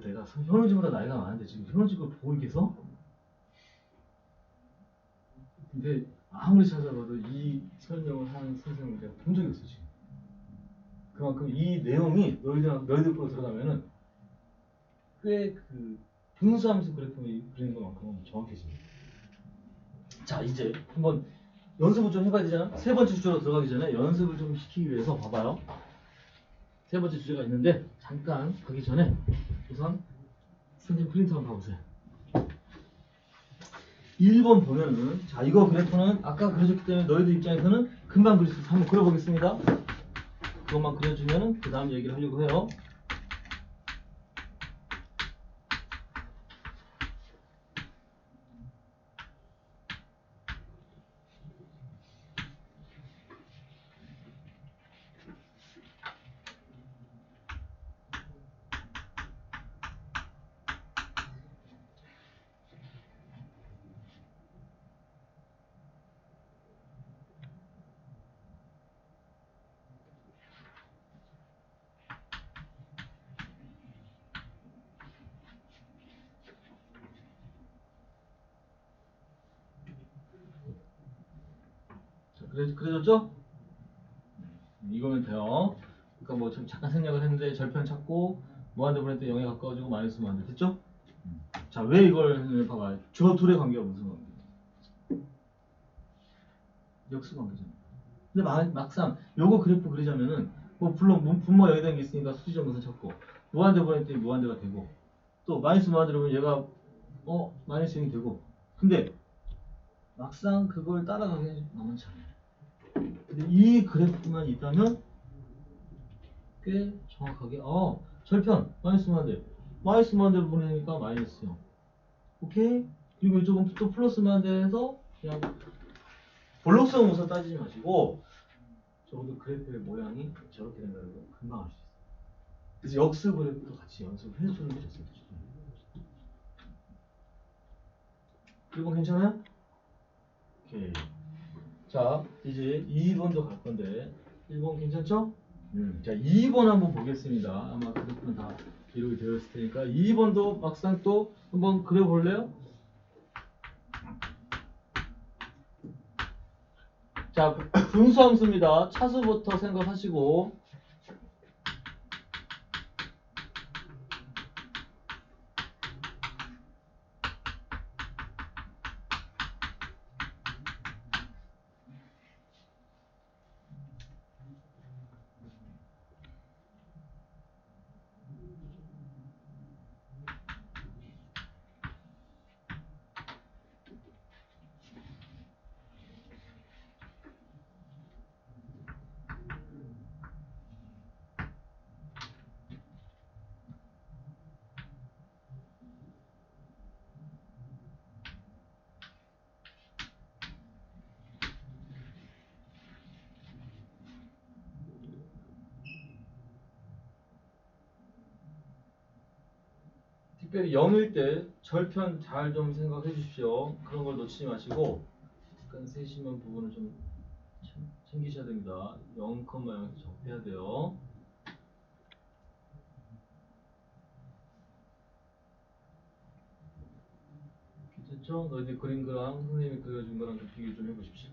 내가 현우지보다 나이가 많은데 지금 현우집을 보고 있겠어? 근데 아무리 찾아봐도 이 설명을 하는 선생님을 내가 본 적이 없어 지금. 그만큼 이 내용이 너희들 거로 들어가면은 꽤 그 분수함수 그래프를 그리는 것만큼은 정확해집니다. 자 이제 한번 연습을 좀 해봐야 되잖아. 세 번째 주제로 들어가기 전에 연습을 좀 시키기 위해서 봐봐요. 세 번째 주제가 있는데 잠깐 가기 전에 우선 선생님 프린트 한번 봐보세요. 1번 보면은 자 이거 그래프는 아까 그려줬기 때문에 너희들 입장에서는 금방 그릴 수 있어. 한번 그려보겠습니다. 그것만 그려주면은 그 다음 얘기를 하려고 해요. 그래줬죠? 이거면 돼요. 그러니까 뭐 잠깐 생략을 했는데 절편 찾고 무한대 보낼 때 0에 가까워지고 마이너스 무한대 됐죠? 자, 왜 이걸 봐봐. 저 둘의 관계가 무슨 관계? 역수 관계잖아. 근데 막상 요거 그래프 그리자면은 뭐 물론 분모 여기다 게 있으니까 수지점에서 찾고 무한대 보낼 때 무한대가 되고 또 마이너스 무한대로 보면 얘가 마이너스 0이 되고 근데 막상 그걸 따라가기 만만치 않아요. 근데 이 그래프만 있다면 꽤 정확하게 절편 마이너스 무한대로 보내니까 마이너스 0 오케이? 그리고 이쪽은 또 플러스 무한대에서 그냥 볼록성 우선 따지지 마시고 적어도 그래프의 모양이 저렇게 된다는 거 금방 알 수 있어요. 그래서 역수 그래프도 같이 연습을 해주는 게 좋습니다. 이번 괜찮아요? 오케이. 자, 이제 2번도 갈 건데 1번 괜찮죠? 자, 2번 한번 보겠습니다. 아마 그래프는 다 기록이 되어 있을 테니까 2번도 막상 또 한번 그려볼래요? 자, 분수함수입니다. 차수부터 생각하시고 특별히 0일 때 절편 잘 좀 생각해 주십시오. 그런 걸 놓치지 마시고 약간 세심한 부분을 좀 챙기셔야 됩니다. 0,0에서 접해야 돼요. 괜찮죠? 너희들 그린 거랑 선생님이 그려준 거랑 좀 비교 좀 해보십시오.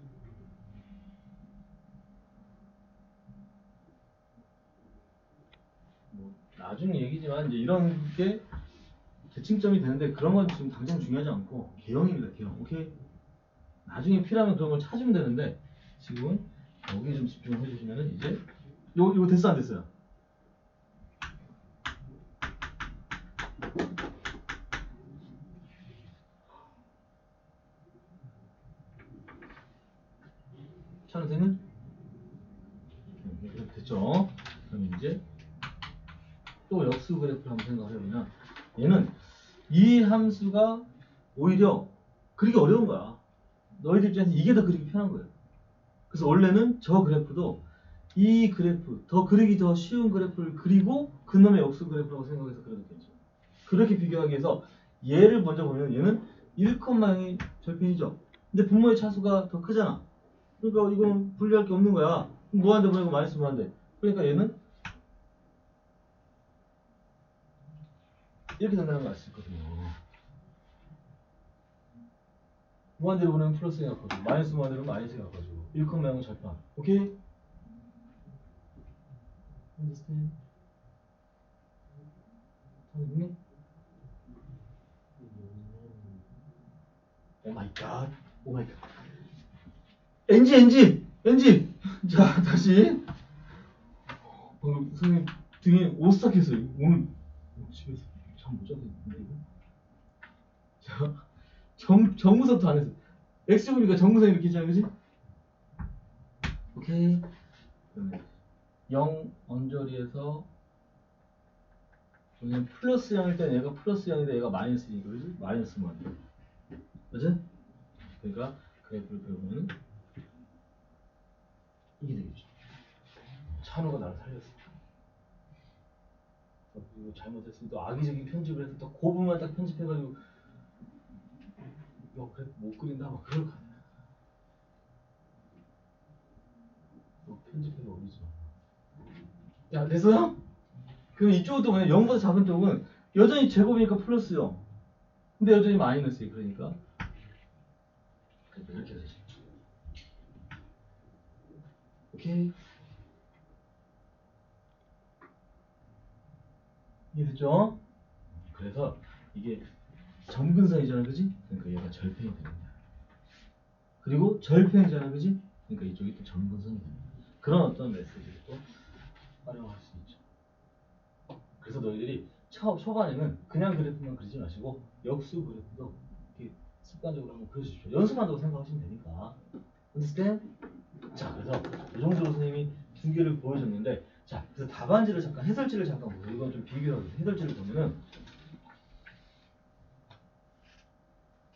뭐 나중에 얘기지만 이제 이런 게 대칭점이 되는데 그런 건 지금 당장 중요하지 않고 개형입니다. 개형. 오케이? 나중에 필요하면 그런 걸 찾으면 되는데 지금은 여기에 좀 집중을 해주시면은 이제 이거 됐어 안 됐어요? 차는 되는? 됐죠? 그럼 이제 또 역수 그래프를 한번 생각해보면 얘는 이 함수가 오히려 그리기 어려운 거야. 너희들 입장에서 이게 더 그리기 편한 거예요. 그래서 원래는 저 그래프도 이 그래프, 더 그리기 더 쉬운 그래프를 그리고 그놈의 역수 그래프라고 생각해서 그려도 되죠. 그렇게 비교하기 위해서 얘를 먼저 보면 얘는 1,0이 절편이죠. 근데 분모의 차수가 더 크잖아. 그러니까 이건 분리할 게 없는 거야. 무한대 보내고 마이너스 무한대. 그러니까 얘는 이렇게 된다는 걸 알 수 있거든요. 무한대로 보내면 플러스에 가까워지고 마이너스 무한대로 마이너스에 가까워지고 1,0은 절편. 오케이? understand? 네? 오 마이 갓. 오 마이 갓. NG. 자, 다시. 방금 선생님 등에 오싹했어요. 오늘 집에서 잠 못 자겠는데 이거? 자, 정무서부터 안 했어. X 보니까 정무서 이렇게 있잖아, 그지? 오케이. 그러면 0 언저리에서 왜냐면 플러스 0일 때 얘가 플러스 0인데 얘가 마이너스 1이니까 그지? 마이너스 1. 그지? 그러니까 그래프를 그려보면 이게 되겠죠. 찬우가 나를 살렸어. 이거 잘못했으면 또 악의적인 편집을 해서 또 그 부분만 딱 편집해가지고 그래 못 그린다 막 그럴 거 아니야. 또 편집해서 올리지 마. 야 됐어요? 그럼 이쪽도 그냥 0보다 작은 쪽은 여전히 제곱이니까 플러스 0 근데 여전히 마이너스 2 그러니까 이렇게 되지. 오케이. 이해됐죠? 그래서 이게 점근선이잖아, 그지? 그러니까 얘가 절편이 됩니다. 그리고 절편이잖아, 그지? 그러니까 이쪽이 또 점근선이 됩니다. 그런 어떤 메시지를 또 활용할 수 있죠. 그래서 너희들이 초반에는 그냥 그래프만 그리지 마시고 역수 그래프도 이렇게 습관적으로 한번 그려주십시오. 연습한다고 생각하시면 되니까. understand? 자, 그래서 이 정도로 선생님이 두 개를 보여줬는데, 자, 그래서 답안지를 잠깐, 해설지를 잠깐 보세요. 이건 좀 비교하세요. 해설지를 보면은,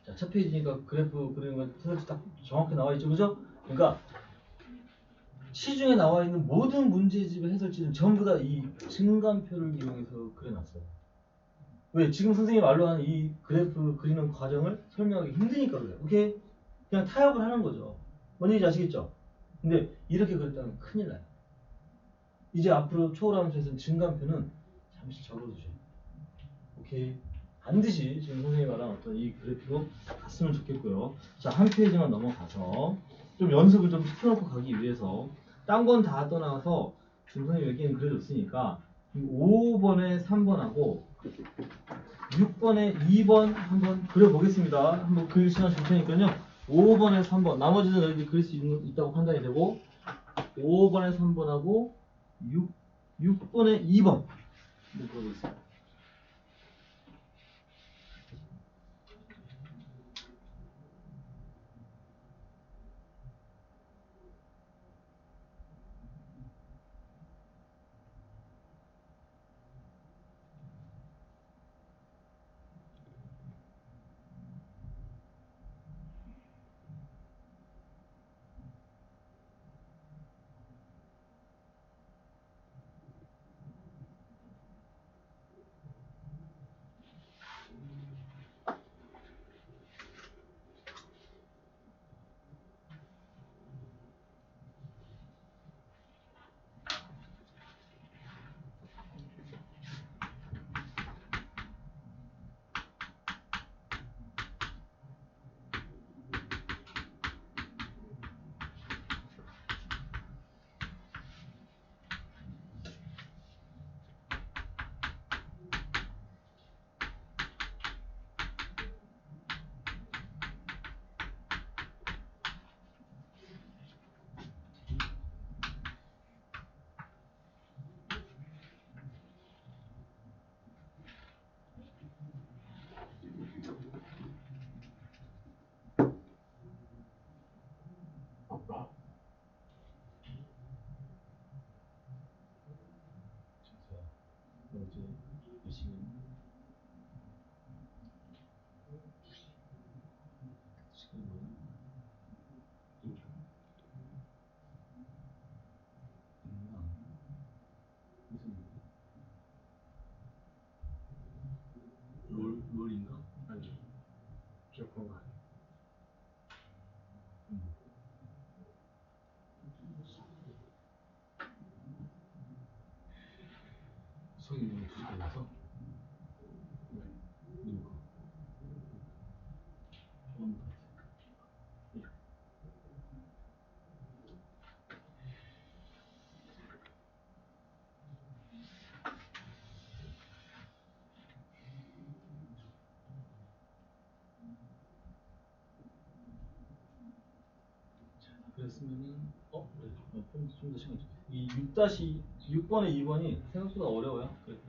자, 첫 페이지니까 그래프 그리는 건 해설지 딱 정확히 나와 있죠, 그죠? 그러니까 시중에 나와 있는 모든 문제집의 해설지는 전부 다 이 증감표를 이용해서 그려놨어요. 왜? 지금 선생님이 말로 하는 이 그래프 그리는 과정을 설명하기 힘드니까 그래요. 오케이? 그냥 타협을 하는 거죠. 뭔 얘기인지 아시겠죠? 근데 이렇게 그렸다면 큰일 나요. 이제 앞으로 초월하면서 증감표는 잠시 적어두세요. 오케이? 반드시 지금 선생님이 말한 어떤 이 그래프로 갔으면 좋겠고요. 자, 한 페이지만 넘어가서 좀 연습을 좀 시켜놓고 가기 위해서 딴 건 다 떠나서 지금 선생님이 몇 개는 그려줬으니까 5번에 3번하고 6번에 2번 한번 그려보겠습니다. 한번 그릴 시간 줄 테니까요. 5번에 3번 나머지는 여기 그릴 수 있다고 판단이 되고 5번에 3번하고 6번에 2번 한번 그려보겠습니다. 어제 몇 시간? 시간 뭐야? 무슨 롤인가? 아니 기억한 거 아니야. 성이 너무 부족해서? 네. 누구? 그랬으면은 그래. 좀더 시간 줘. 이 6-6번에 2번이 생각보다 어려워요. 그래서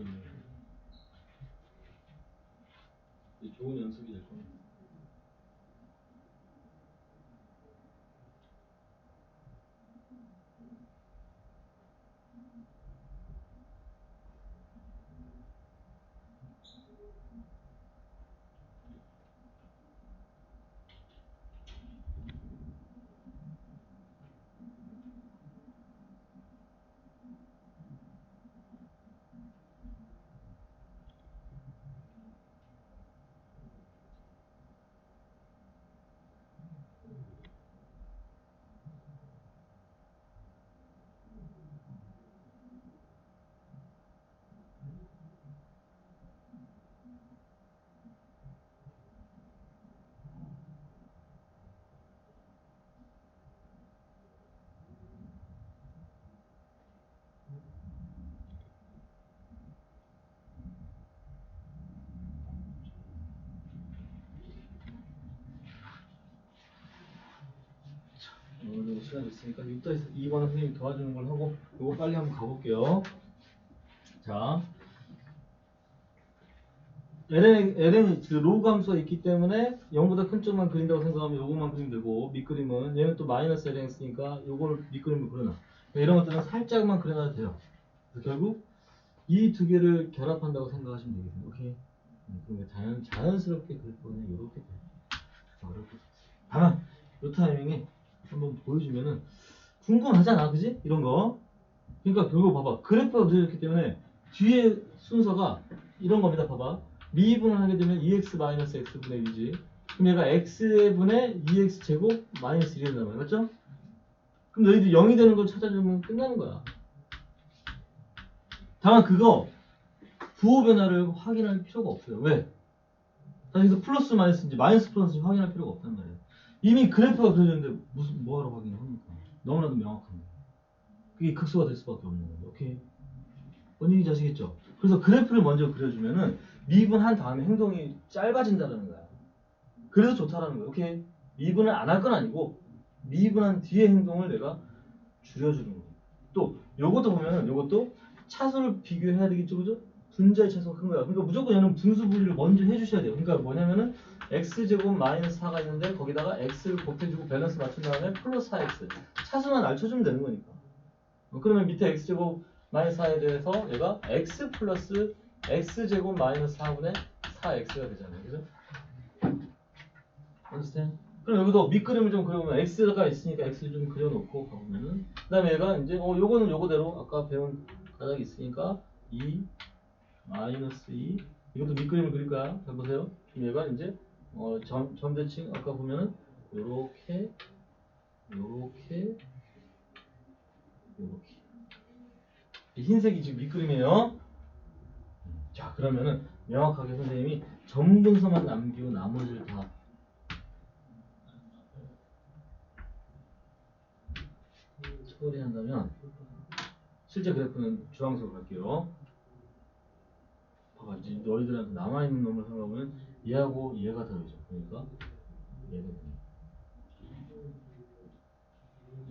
좋은 연습이 될 겁니다. 어느 정도 시간이 있으니까 2번 선생님이 도와주는 걸 하고 이거 빨리 한번 가볼게요. 자, ln이 그 로그 함수가 있기 때문에 0보다 큰 쪽만 그린다고 생각하면 요것만 그리면 되고 밑그림은 얘는 또 마이너스 ln 있으니까 요걸 밑그림을 그려놔. 이런 것들은 살짝만 그려놔도 돼요. 그래서 결국 이 두 개를 결합한다고 생각하시면 되겠습니다. 오케이. 그러니까 자연스럽게 그릴 거는 이렇게 돼. 어렵게. 다만 이 타이밍에 한번 보여주면은 궁금하잖아, 그지? 이런 거. 그러니까 결국 봐봐. 그래프가 그려졌기 때문에 뒤에 순서가 이런 겁니다. 봐봐. 미분을 하게 되면 2x-x분의 1이지. 그럼 얘가 x분의 2x 제곱 마이너스 1이 된단 말이야. 맞죠? 그럼 너희들 0이 되는 걸 찾아주면 끝나는 거야. 다만 그거 부호 변화를 확인할 필요가 없어요. 왜? 사실 그 플러스 마이너스인지 마이너스 플러스인지 확인할 필요가 없단 말이에요. 이미 그래프가 그려졌는데 무슨 뭐하러 확인을 합니까? 너무나도 명확한데. 그게 극소가 될 수밖에 없는 거예요. 오케이? 뭔 얘기인지 아시겠죠? 그래서 그래프를 먼저 그려주면은 미분한 다음에 행동이 짧아진다는 거야. 그래서 좋다라는 거야. 오케이? 미분을 안 할 건 아니고 미분한 뒤에 행동을 내가 줄여주는 거야. 또 요것도 보면은 요것도 차수를 비교해야 되겠죠, 그죠? 분자의 차수가 큰 거야. 그러니까 무조건 얘는 분수 분리를 먼저 해주셔야 돼요. 그러니까 뭐냐면은 x제곱 마이너스 4가 있는데 거기다가 x를 곱해주고 밸런스 맞춘 다음에 플러스 4x 차수만 알쳐주면 되는 거니까. 그러면 밑에 x제곱 마이너스 4에 대해서 얘가 x 플러스 x제곱 마이너스 4분의 4x가 되잖아요. 그죠? understand? 그럼 여기도 밑그림을 좀 그려보면 x가 있으니까 x를 좀 그려놓고 가보면은 그 다음에 얘가 이제 요거는 요거대로 아까 배운 가닥이 있으니까 2 마이너스 2 이것도 밑그림을 그릴 거야. 잘 보세요. 그럼 얘가 이제 점대칭 아까 보면은 요렇게 요렇게 요렇게 흰색이 지금 밑그림이에요. 자, 그러면은 명확하게 선생님이 점분서만 남기고 나머지를 다 처리한다면 실제 그래프는 주황색으로 갈게요. 봐봐, 이제 너희들한테 남아있는 놈을 생각하면 얘하고 얘가 다르죠. 그러니까 얘가 다르죠.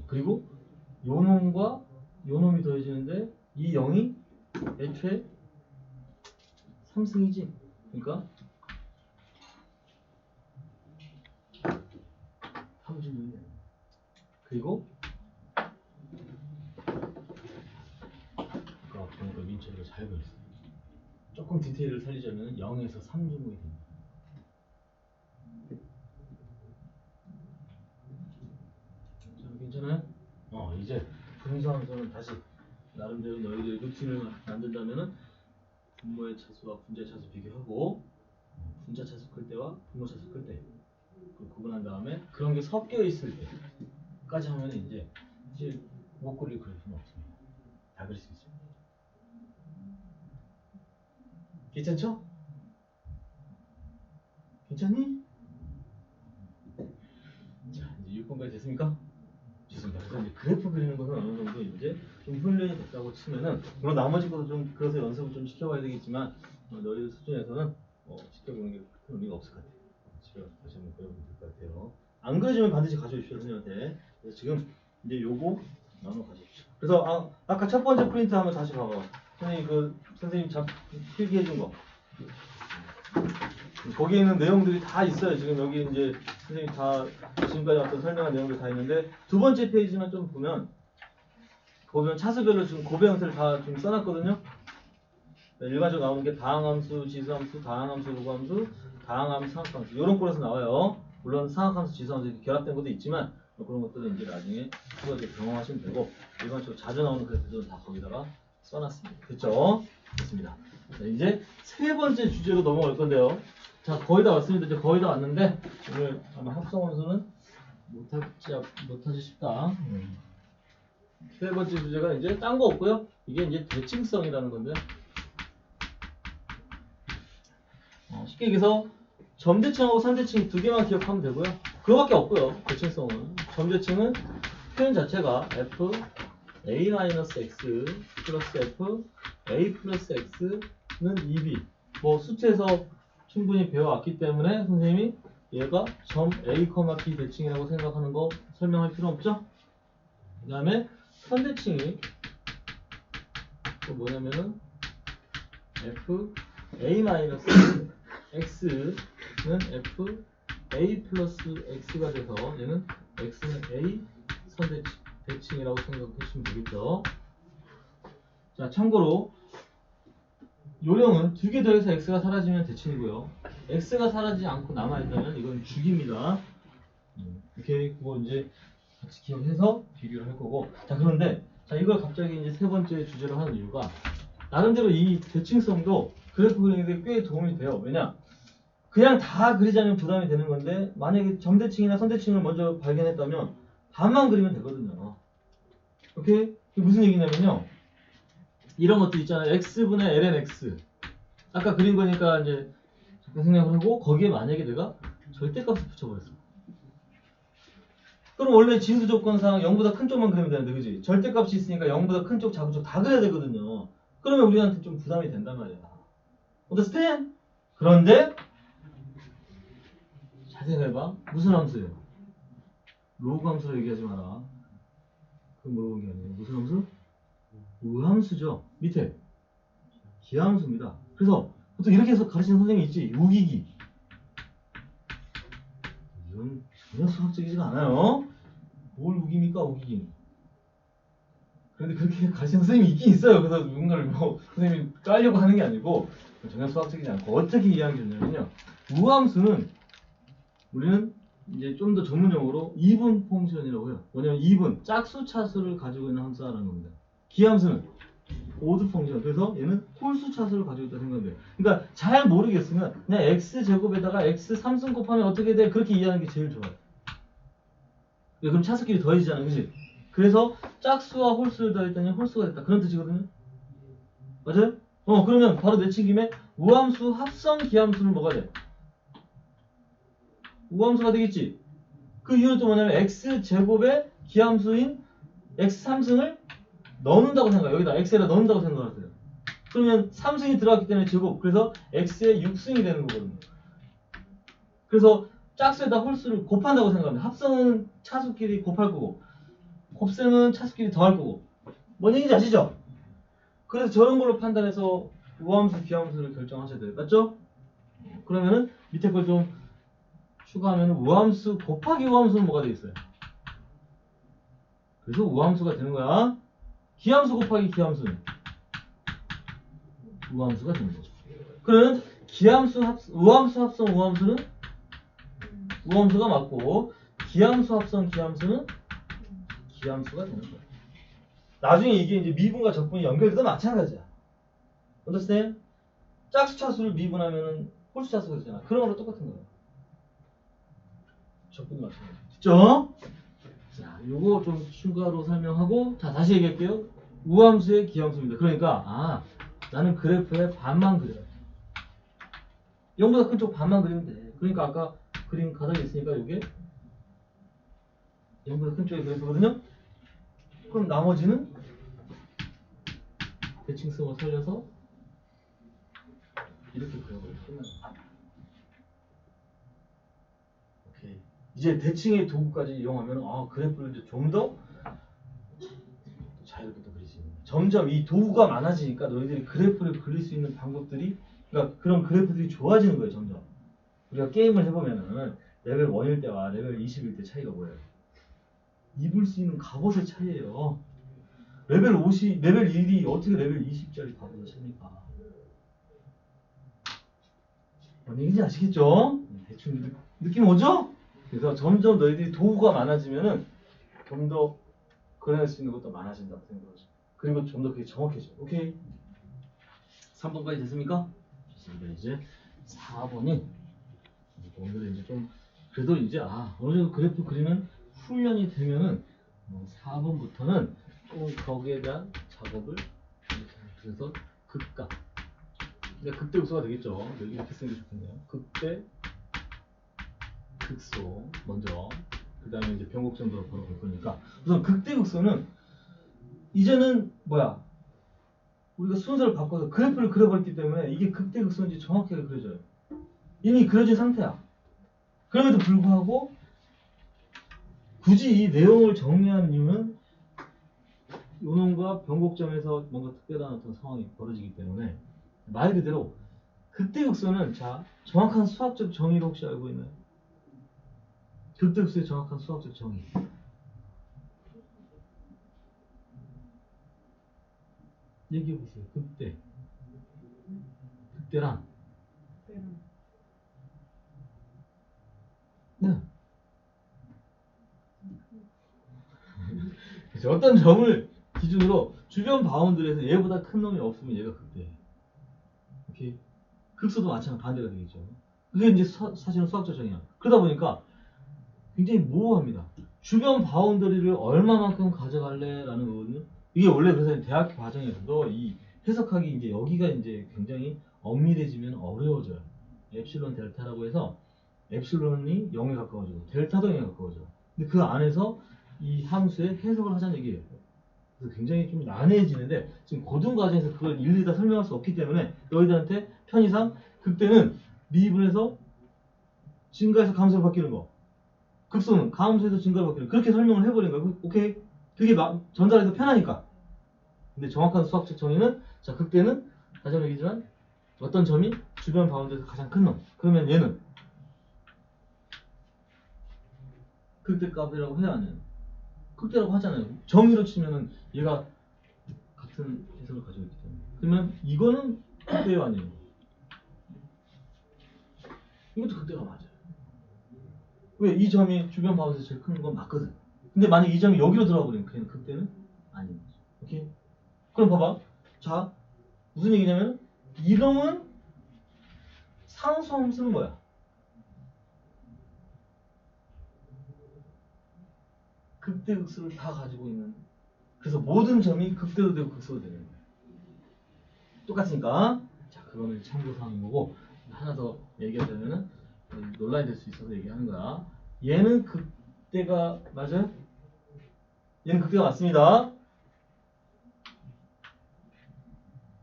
그리고 요 놈과 요 놈이 더해지는데 이 0이 애초에 3승이지. 그러니까 3승이야. 그리고 아까 보니까 민철이가 잘 그렸어. 조금 디테일을 살리자면 0에서 3중국이 됩니다. 자, 괜찮아요? 이제 분수함수는 다시 나름대로 너희들의 루틴을 만든다면은 분모의 차수와 분자의 차수 비교하고 분자 차수 클 때와 분모 차수 클 때 구분한 다음에 그런 게 섞여 있을 때까지 하면 이제 못 그릴 그래프는 없습니다. 다 그릴 수 있습니다. 괜찮죠? 괜찮니? 자, 이제 6번까지 됐습니까? 좋습니다. 그래서 이제 그래프 그리는 것은 어느 정도 이제 좀 훈련이 됐다고 치면은 물론 나머지 것도 좀 그래서 연습을 좀 시켜봐야 되겠지만 너희들 수준에서는 시켜보는 게 큰 의미가 없을 것 같아요. 집에 가서 다시 한번 그려보면 될 것 같아요. 안 그려지면 반드시 가져오십시오, 선생님한테. 그래서 지금 이제 요거 나눠 가십시오. 그래서 아까 첫 번째 프린트 한번 다시 봐봐. 선생님 필기해준 거. 거기에 있는 내용들이 다 있어요. 지금 여기 이제 선생님 다 지금까지 어떤 설명한 내용들 다 있는데 두 번째 페이지만 좀 보면 차수별로 지금 고배 형태를 다 좀 써놨거든요. 일반적으로 나오는 게 다항함수, 지수함수, 다항함수, 로그함수, 다항함수, 상학함수 이런 꼴에서 나와요. 물론 상학함수, 지수함수 이렇게 결합된 것도 있지만 그런 것들은 이제 나중에 수업에 경험하시면 되고 일반적으로 자주 나오는 그래프들은 다 거기다가 써놨습니다. 됐죠? 됐습니다. 자, 이제 세 번째 주제로 넘어갈 건데요. 자, 거의 다 왔습니다. 이제 거의 다 왔는데 오늘 아마 합성원수는 못하지 싶다. 세 번째 주제가 이제 딴 거 없고요. 이게 이제 대칭성이라는 건데 쉽게 얘기해서 점대칭하고 산대칭 두 개만 기억하면 되고요. 그거밖에 없고요. 대칭성은 점대칭은 표현 자체가 f a-x 플러스 f a 플러스 x는 2b 뭐 수트에서 충분히 배워왔기 때문에 선생님이 얘가 점 A, B 대칭이라고 생각하는 거 설명할 필요 없죠? 그 다음에 선대칭이 또 뭐냐면은 f a 마이너스 x는 f a 플러스 x가 돼서 얘는 x는 a 대칭이라고 생각해 주시면 되겠죠. 자, 참고로 요령은 두 개 더해서 x가 사라지면 대칭이고요. x가 사라지지 않고 남아있다면 이건 죽입니다. 이렇게 그거 이제 같이 기억해서 비교를 할 거고. 자, 그런데 자, 이걸 갑자기 이제 세 번째 주제로 하는 이유가 나름대로 이 대칭성도 그래프 그리는데 꽤 도움이 돼요. 왜냐? 그냥 다 그리지 않으면 부담이 되는 건데 만약에 점대칭이나 선대칭을 먼저 발견했다면 반만 그리면 되거든요. 오케이? 이게 무슨 얘기냐면요. 이런 것도 있잖아요. x분의 ln x. 아까 그린 거니까 이제 잠깐 생각을 하고 거기에 만약에 내가 절대값을 붙여버렸어. 그럼 원래 진수 조건상 0보다 큰 쪽만 그리면 되는데, 그지? 절대값이 있으니까 0보다 큰 쪽, 작은 쪽 다 그려야 되거든요. 그러면 우리한테 좀 부담이 된단 말이야. understand? 그런데 잘 생각해봐. 무슨 함수예요? 로그 함수로 얘기하지 마라. 그거 물어본 게 아니에요. 무슨 함수? 우함수죠. 밑에 기함수입니다. 그래서 보통 이렇게 해서 가르치는 선생님이 있지. 우기기. 이건 전혀 수학적이지가 않아요. 뭘 우깁니까? 우기기는. 그런데 그렇게 가르치는 선생님이 있긴 있어요. 그래서 누군가를 뭐 선생님이 깔려고 하는 게 아니고 전혀 수학적이지 않고 어떻게 이해하는 게 좋냐면요. 우함수는 우리는 이제 좀 더 전문용어로 이분 펑션이라고 해요. 뭐냐면 이분, 짝수 차수를 가지고 있는 함수라는 겁니다. 기함수는 오드 펑션. 그래서 얘는 홀수 차수를 가지고 있다 생각하면 돼요. 그러니까 잘 모르겠으면 그냥 x 제곱에다가 x 3승 곱하면 어떻게 돼? 그렇게 이해하는 게 제일 좋아요. 그럼 차수끼리 더해지잖아, 그치? 그래서 짝수와 홀수를 더했더니 홀수가 됐다. 그런 뜻이거든요. 맞아요? 그러면 바로 내친 김에 우함수 합성 기함수는 뭐가 돼? 우함수가 되겠지? 그 이유는 또 뭐냐면 x제곱의 기함수인 x3승을 넣는다고 생각해요. 여기다 x에다 넣는다고 생각하세요. 그러면 3승이 들어갔기 때문에 제곱. 그래서 x의 6승이 되는 거거든요. 그래서 짝수에다 홀수를 곱한다고 생각합니다. 합성은 차수끼리 곱할 거고 곱셈은 차수끼리 더할 거고. 뭔 얘기인지 아시죠? 그래서 저런 걸로 판단해서 우함수, 기함수를 결정하셔야 돼요. 맞죠? 그러면은 밑에 걸 좀 추가하면 우함수 곱하기 우함수는 뭐가 되겠어요? 그래서 우함수가 되는 거야. 기함수 곱하기 기함수는 우함수가 되는 거죠. 그러면 우함수 합성 우함수는 우함수가 맞고 기함수 합성 기함수는 기함수가 되는 거야. 나중에 이게 이제 미분과 적분이 연결돼도 마찬가지야. understand? 짝수 차수를 미분하면 홀수 차수가 되잖아. 그런 거랑 똑같은 거야. 적분이 마찬가지. 됐죠? 자, 요거 좀 추가로 설명하고, 자, 다시 얘기할게요. 우함수의 기함수입니다. 그러니까, 나는 그래프의 반만 그려요. 0보다 큰 쪽 반만 그리면 돼. 그러니까 아까 그림 가닥이 있으니까 요게 0보다 큰 쪽의 그래프거든요? 그럼 나머지는 대칭성을 살려서 이렇게 그려버려요. 끝나요. 오케이. 이제 대칭의 도구까지 이용하면 그래프를 이제 좀 더 자유롭게 또 그릴 수 있는. 점점 이 도구가 많아지니까 너희들이 그래프를 그릴 수 있는 방법들이, 그러니까 그런 그래프들이 좋아지는 거예요. 점점. 우리가 게임을 해보면은 레벨 1일 때와 레벨 20일 때 차이가 뭐예요? 입을 수 있는 갑옷의 차이예요. 레벨 1이 어떻게 레벨 20짜리 갑옷을 찹니까? 뭔 얘기인지 아시겠죠? 대충 느낌 오죠? 그래서 점점 너희들이 도구가 많아지면은 좀 더 그려낼 수 있는 것도 많아진다고 생각하죠. 그리고 좀 더 그게 정확해져. 오케이? 3번까지 됐습니까? 좋습니다. 이제 4번이 오늘은 이제 좀 그래도 이제 어느 정도 그래프 그리는 훈련이 되면은 4번부터는 좀 거기에 대한 작업을 그래서 극과 극대극소가 되겠죠. 이렇게 쓰는 게 좋겠네요. 극대 극소 먼저, 그 다음에 이제 변곡점으로 바로 볼 거니까 우선 극대극소는 이제는 우리가 순서를 바꿔서 그래프를 그려버렸기 때문에 이게 극대극소인지 정확하게 그려져요. 이미 그려진 상태야. 그럼에도 불구하고 굳이 이 내용을 정리하는 이유는 요놈과 변곡점에서 뭔가 특별한 어떤 상황이 벌어지기 때문에 말 그대로 극대극소는 자 정확한 수학적 정의를 혹시 알고 있나요? 극대극소의 정확한 수학적 정의. 얘기해 보세요. 극대. 극대란. 네. 그래서 어떤 점을 기준으로 주변 바운드에서 얘보다 큰 놈이 없으면 얘가 극대예요. 오케이. 극소도 마찬가지 반대가 되겠죠. 그게 이제 사실은 수학적 정의야. 그러다 보니까 굉장히 모호합니다. 주변 바운더리를 얼마만큼 가져갈래라는 거거든요. 이게 원래 그래서 대학교 과정에서도 이 해석하기 이제 여기가 이제 굉장히 엄밀해지면 어려워져요. 엡실론 델타라고 해서 엡실론이 0에 가까워지고 델타도 0에 가까워져. 근데 그 안에서 이 함수의 해석을 하자는 얘기예요. 그래서 굉장히 좀 난해지는데 지금 고등 과정에서 그걸 일일이 다 설명할 수 없기 때문에 너희들한테 편의상 극대는 미분에서 증가해서 감소로 바뀌는 거. 극소는 감소해서 증가로 바뀌는 거. 그렇게 설명을 해버린 거야. 오케이. 그게 전달해서 편하니까. 근데 정확한 수학적 정의는 자 극대는 다시 한번 얘기지만 어떤 점이 주변 바운드에서 가장 큰 놈. 그러면 얘는 극대 값이라고 해야 하는 극대라고 하잖아요. 정의로 치면은 얘가 같은 해석을 가지고 있기 때문에. 그러면 이거는 극대요 아니에요? 이것도 극대가 맞아요. 왜? 이 점이 주변 바운드에서 제일 큰 건 맞거든. 근데 만약 이 점이 여기로 들어가 버리면 걔는 극대는 아닌 거죠. 오케이? 그럼 봐봐. 자, 무슨 얘기냐면 이놈은 상수함 쓰는 거야. 극대 극소를 다 가지고 있는. 그래서 모든 점이 극대도 되고 극소도 되는 거야. 똑같으니까. 자, 그거는 참고사항인 거고 하나 더 얘기하자면은 논란이 될 수 있어서 얘기하는 거야. 얘는 극대가 맞아요? 얘는 극대가 맞습니다.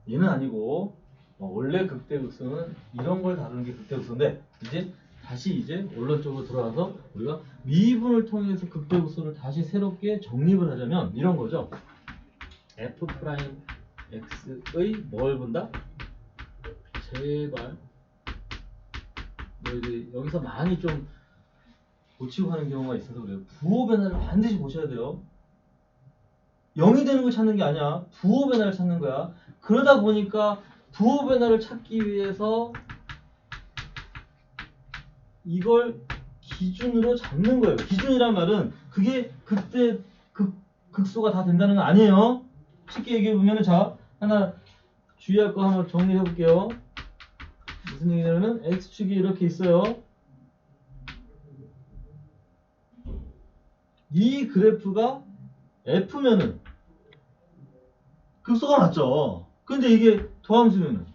얘는 아니고 원래 극대 극소는 이런 걸 다루는 게 극대 극소인데 이제 다시 원론적으로 들어가서 우리가 미분을 통해서 극대 극소를 다시 새롭게 정립을 하자면 이런 거죠. f 프라임 x의 뭘 본다? 제발 너희들이 여기서 많이 좀 고치고 하는 경우가 있어서 그래요. 부호 변화를 반드시 보셔야 돼요. 0이 되는 걸 찾는 게 아니야. 부호 변화를 찾는 거야. 그러다 보니까 부호 변화를 찾기 위해서 이걸 기준으로 잡는 거예요. 기준이란 말은 그게 극대 극소가 다 된다는 거 아니에요. 쉽게 얘기해 보면은 자 하나 주의할 거 한번 정리해 볼게요. 무슨 얘기냐면은 x축이 이렇게 있어요. 이 그래프가 f면은 극소가 맞죠. 근데 이게 도함수면은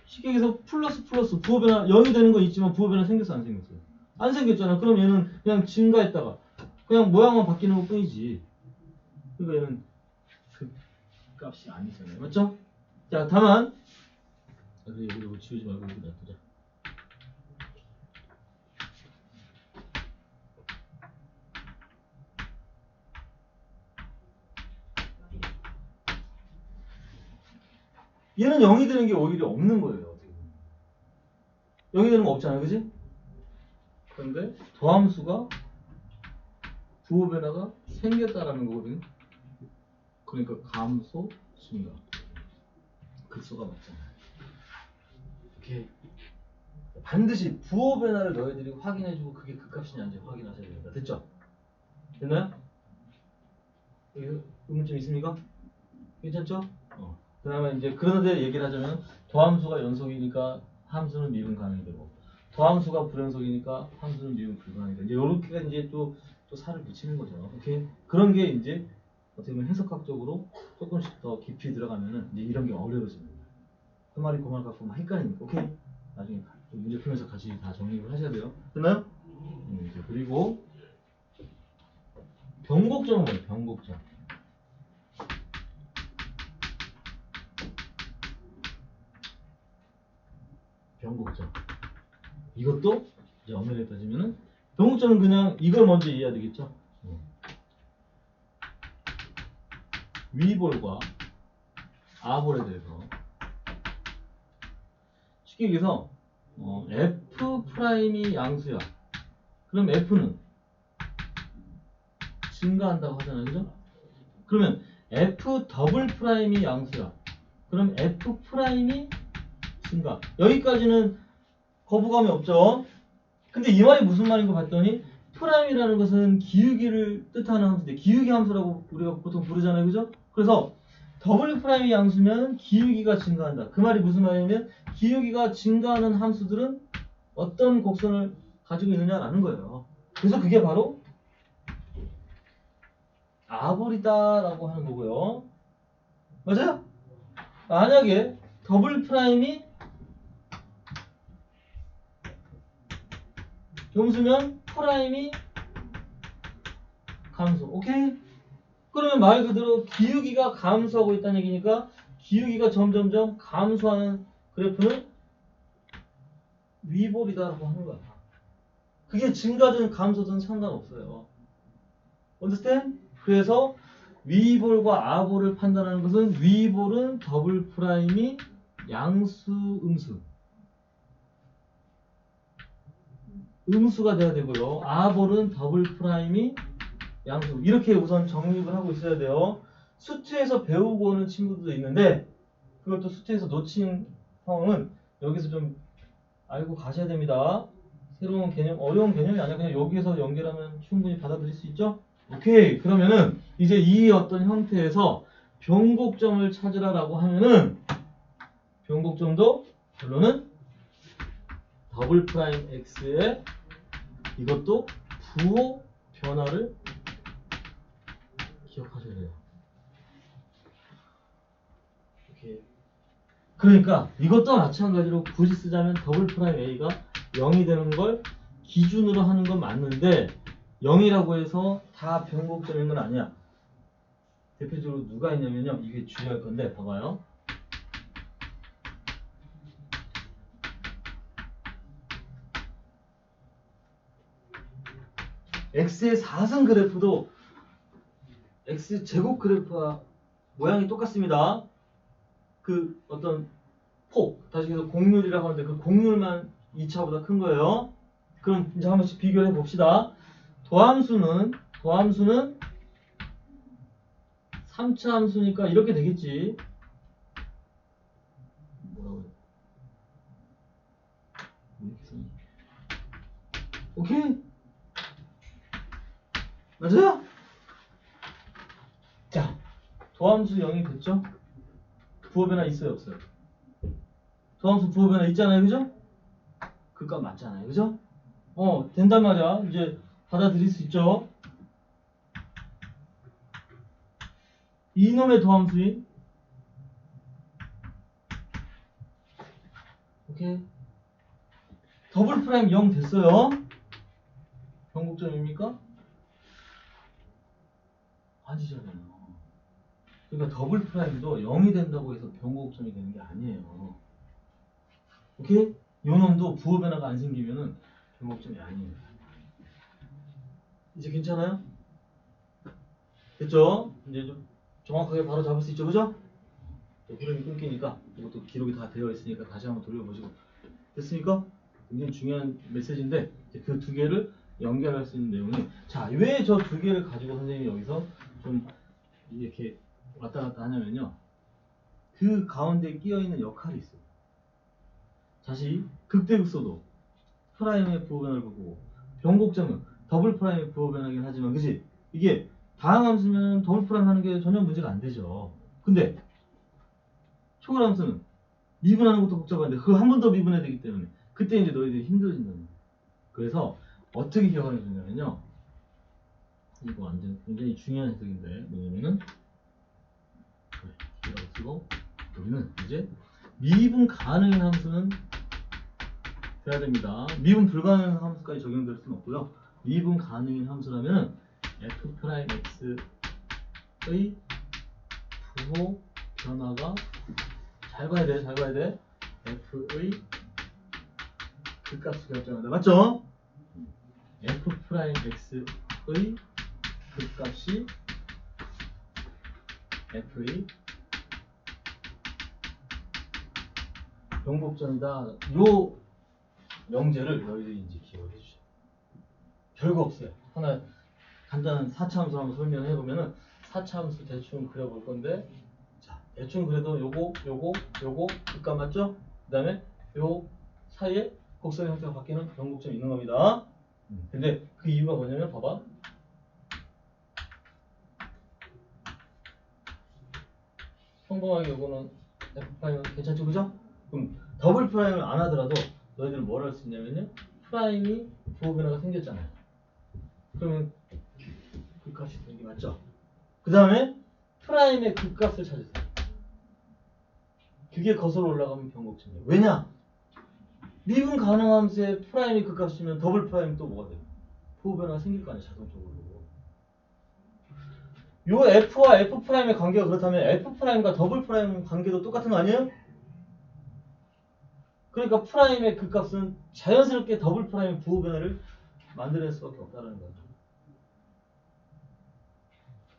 쉽게 얘기해서 플러스 부호 변화 0이 되는 거 있지만 부호 변화 생겼어 안 생겼어요? 안 생겼잖아. 그럼 얘는 그냥 증가했다가 그냥 모양만 바뀌는 것 뿐이지. 그러니까 얘는 그 값이 아니잖아요. 맞죠? 자 다만 그래 여기로 지우지 말고 여기 놔두자. 얘는 0이 되는 게 오히려 없는 거예요. 어떻게 보면. 0이 되는 거 없잖아요. 그지? 그런데 도함수가 부호 변화가 생겼다라는 거거든요. 그러니까 감소, 증가. 극소가 맞잖아요. 이렇게 반드시 부호 변화를 너희들이 확인해주고 그게 극값이냐 아닌지 확인하셔야 됩니다. 됐죠? 됐나요? 여기 의문점 있습니까? 괜찮죠? 그 다음에 이제 그런데 얘기를 하자면 도함수가 연속이니까 함수는 미분 가능이 되고 도함수가 불연속이니까 함수는 미분 불가능이 되고 이제 요렇게가 이제 또 살을 붙이는 거죠. 오케이? 그런 게 이제 어떻게 보면 해석학적으로 조금씩 더 깊이 들어가면은 이제 이런 게 어려워집니다. 그 말이 그 말 갖고 막 헷갈리니까 오케이? 나중에 문제 풀면서 같이 다 정립을 하셔야 돼요. 됐나요? 이제 그리고 변곡점은 뭐예요? 변곡점. 변곡점. 이것도 이제 엄밀하게 따지면은 변곡점은 그냥 이걸 먼저 이해해야 되겠죠. 위볼과 아볼에 대해서 쉽게 얘기해서 F 프라임이 양수야. 그럼 F는 증가한다고 하잖아요, 그죠? 그러면 F 더블 프라임이 양수야. 그럼 F 프라임이 증가. 여기까지는 거부감이 없죠? 근데 이 말이 무슨 말인 거 봤더니 프라임이라는 것은 기울기를 뜻하는 함수인데 기울기 함수라고 우리가 보통 부르잖아요, 그죠? 그래서 더블 프라임이 양수면 기울기가 증가한다. 그 말이 무슨 말이냐면 기울기가 증가하는 함수들은 어떤 곡선을 가지고 있느냐라는 거예요. 그래서 그게 바로 아볼이다라고 하는 거고요. 맞아요? 만약에 더블 프라임이 음수면 프라임이 감소. 오케이? 그러면 말 그대로 기울기가 감소하고 있다는 얘기니까 기울기가 점점점 감소하는 그래프는 위볼이다라고 하는 거야. 그게 증가든 감소든 상관없어요. understand? 그래서 위볼과 아볼을 판단하는 것은 위볼은 더블 프라임이 양수 음수가 돼야 되고요. 아볼은 더블 프라임이 양수. 이렇게 우선 정립을 하고 있어야 돼요. 수트에서 배우고 오는 친구들도 있는데 그것도 수트에서 놓친 상황은 여기서 좀 알고 가셔야 됩니다. 새로운 개념, 어려운 개념이 아니라 그냥 여기에서 연결하면 충분히 받아들일 수 있죠? 오케이. 그러면은 이제 이 어떤 형태에서 변곡점을 찾으라라고 하면은 변곡점도 결론은 더블 프라임 x에 이것도 부호 변화를 기억하셔야 돼요. 오케이. 그러니까 이것도 마찬가지로 굳이 쓰자면 더블 프라임 a가 0이 되는 걸 기준으로 하는 건 맞는데 0이라고 해서 다 변곡점인 건 아니야. 대표적으로 누가 있냐면요. 이게 주의할 건데 봐봐요. x의 4승 그래프도 x 제곱 그래프와 모양이 똑같습니다. 그 어떤 폭, 다시 해서 공률이라고 하는데 그 공률만 2차보다 큰 거예요. 그럼 이제 한 번씩 비교해 봅시다. 도함수는 3차 함수니까 이렇게 되겠지. 뭐라고 해? 오케이? 맞아요? 자, 도함수 0이 됐죠? 부호 변화 있어요, 없어요? 도함수 부호 변화 있잖아요, 그죠? 그값 맞잖아요, 그죠? 된단 말이야. 이제 받아들일 수 있죠? 이놈의 도함수인 오케이. 더블 프라임 0 됐어요. 변곡점입니까? 아니잖아요. 그러니까 더블 프라임도 0이 된다고 해서 변곡점이 되는 게 아니에요. 오케이? 요놈도 부호 변화가 안 생기면은 변곡점이 아니에요. 이제 괜찮아요? 됐죠? 이제 좀 정확하게 바로 잡을 수 있죠, 그죠? 흐름이 끊기니까 이것도 기록이 다 되어 있으니까 다시 한번 돌려보시고 됐습니까? 굉장히 중요한 메시지인데 그 두 개를 연결할 수 있는 내용이 자, 왜 저 두 개를 가지고 선생님이 여기서 좀 이렇게 왔다 갔다 하냐면요. 그 가운데 끼어있는 역할이 있어요. 다시 극대극소도 프라임의 부호 변화를 보고 변곡점은 더블 프라임의 부호 변화긴 하지만 그치? 이게 다항함수면 더블 프라임 하는 게 전혀 문제가 안 되죠. 근데 초월함수는 미분하는 것도 복잡한데 그거 한 번 더 미분해야 되기 때문에 그때 이제 너희들이 힘들어진다는 거예요. 그래서 어떻게 기억하면 되냐면요. 이거 완전 굉장히 중요한 해석인데 뭐냐면은 이라고 쓰고 우리는 이제 미분 가능한 함수는 돼야 됩니다. 미분 불가능한 함수까지 적용될 수는 없고요. 미분 가능한 함수라면 f'x의 부호 변화가 잘 봐야 돼. f의 극값을 결정한다. 맞죠? f'x의 극값이 f의 변곡점이다. 요 명제를 너희들이 이제 기억해 주셔. 별거 없어요. 하나 간단한 4차함수 한번 설명해 보면은 4차함수 대충 그려볼 건데, 자 대충 그래도 요거 극값 맞죠? 그 다음에 요 사이에 곡선의 형태가 바뀌는 변곡점이 있는 겁니다. 근데 그 이유가 뭐냐면 봐봐. 평범하게 요거는 F'은 괜찮죠, 그죠? 그럼 더블 프라임을 안 하더라도 너희들은 뭘 할 수 있냐면요, 프라임이 부호 변화가 생겼잖아요. 그러면 극값이 되는 게 맞죠? 그 다음에 프라임의 극값을 찾으세요. 그게 거슬러 올라가면 변곡점이에요. 왜냐? 미분 가능함수의 프라임이 극값이면 더블 프라임 또 뭐가 돼요? 부호 변화가 생길 거 아니에요, 자동적으로. 요 F와 F 프라임의 관계가 그렇다면 F 프라임과 더블 프라임 관계도 똑같은 거 아니에요? 그러니까 프라임의 극값은 자연스럽게 더블 프라임의 부호 변화를 만들어낼 수밖에 없다는 거죠.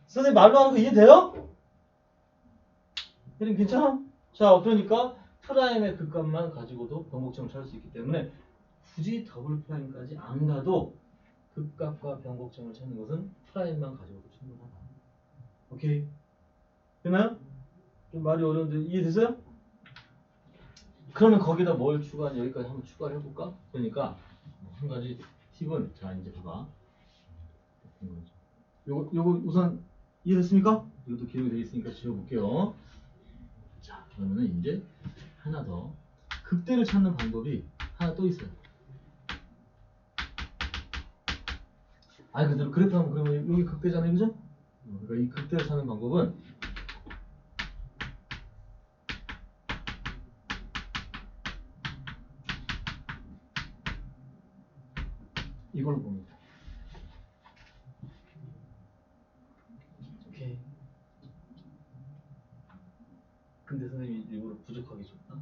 선생님 말로 하는 거 이해돼요? 선생님 괜찮아? 자, 그러니까 프라임의 극값만 가지고도 변곡점을 찾을 수 있기 때문에 굳이 더블 프라임까지 안 가도 극값과 변곡점을 찾는 것은 프라임만 가지고도 충분하다. 오케이? 됐나요? 좀 말이 어려운데 이해됐어요? 그러면 거기다 뭘 추가하냐, 여기까지 한번 추가를 해볼까? 그러니까 한 가지 팁은, 자 이제 봐봐. 요거 우선 이해됐습니까? 이것도 기록이 되어 있으니까 지워볼게요. 자, 그러면은 이제 하나 더 극대를 찾는 방법이 하나 또 있어요. 아니 그대로 그래프 하면 그러면 여기 극대잖아요, 그죠? 그러니까 이 극대를 찾는 방법은 이걸로 봅니다. 오케이. 근데 선생님이 일부러 부족하게 줬다?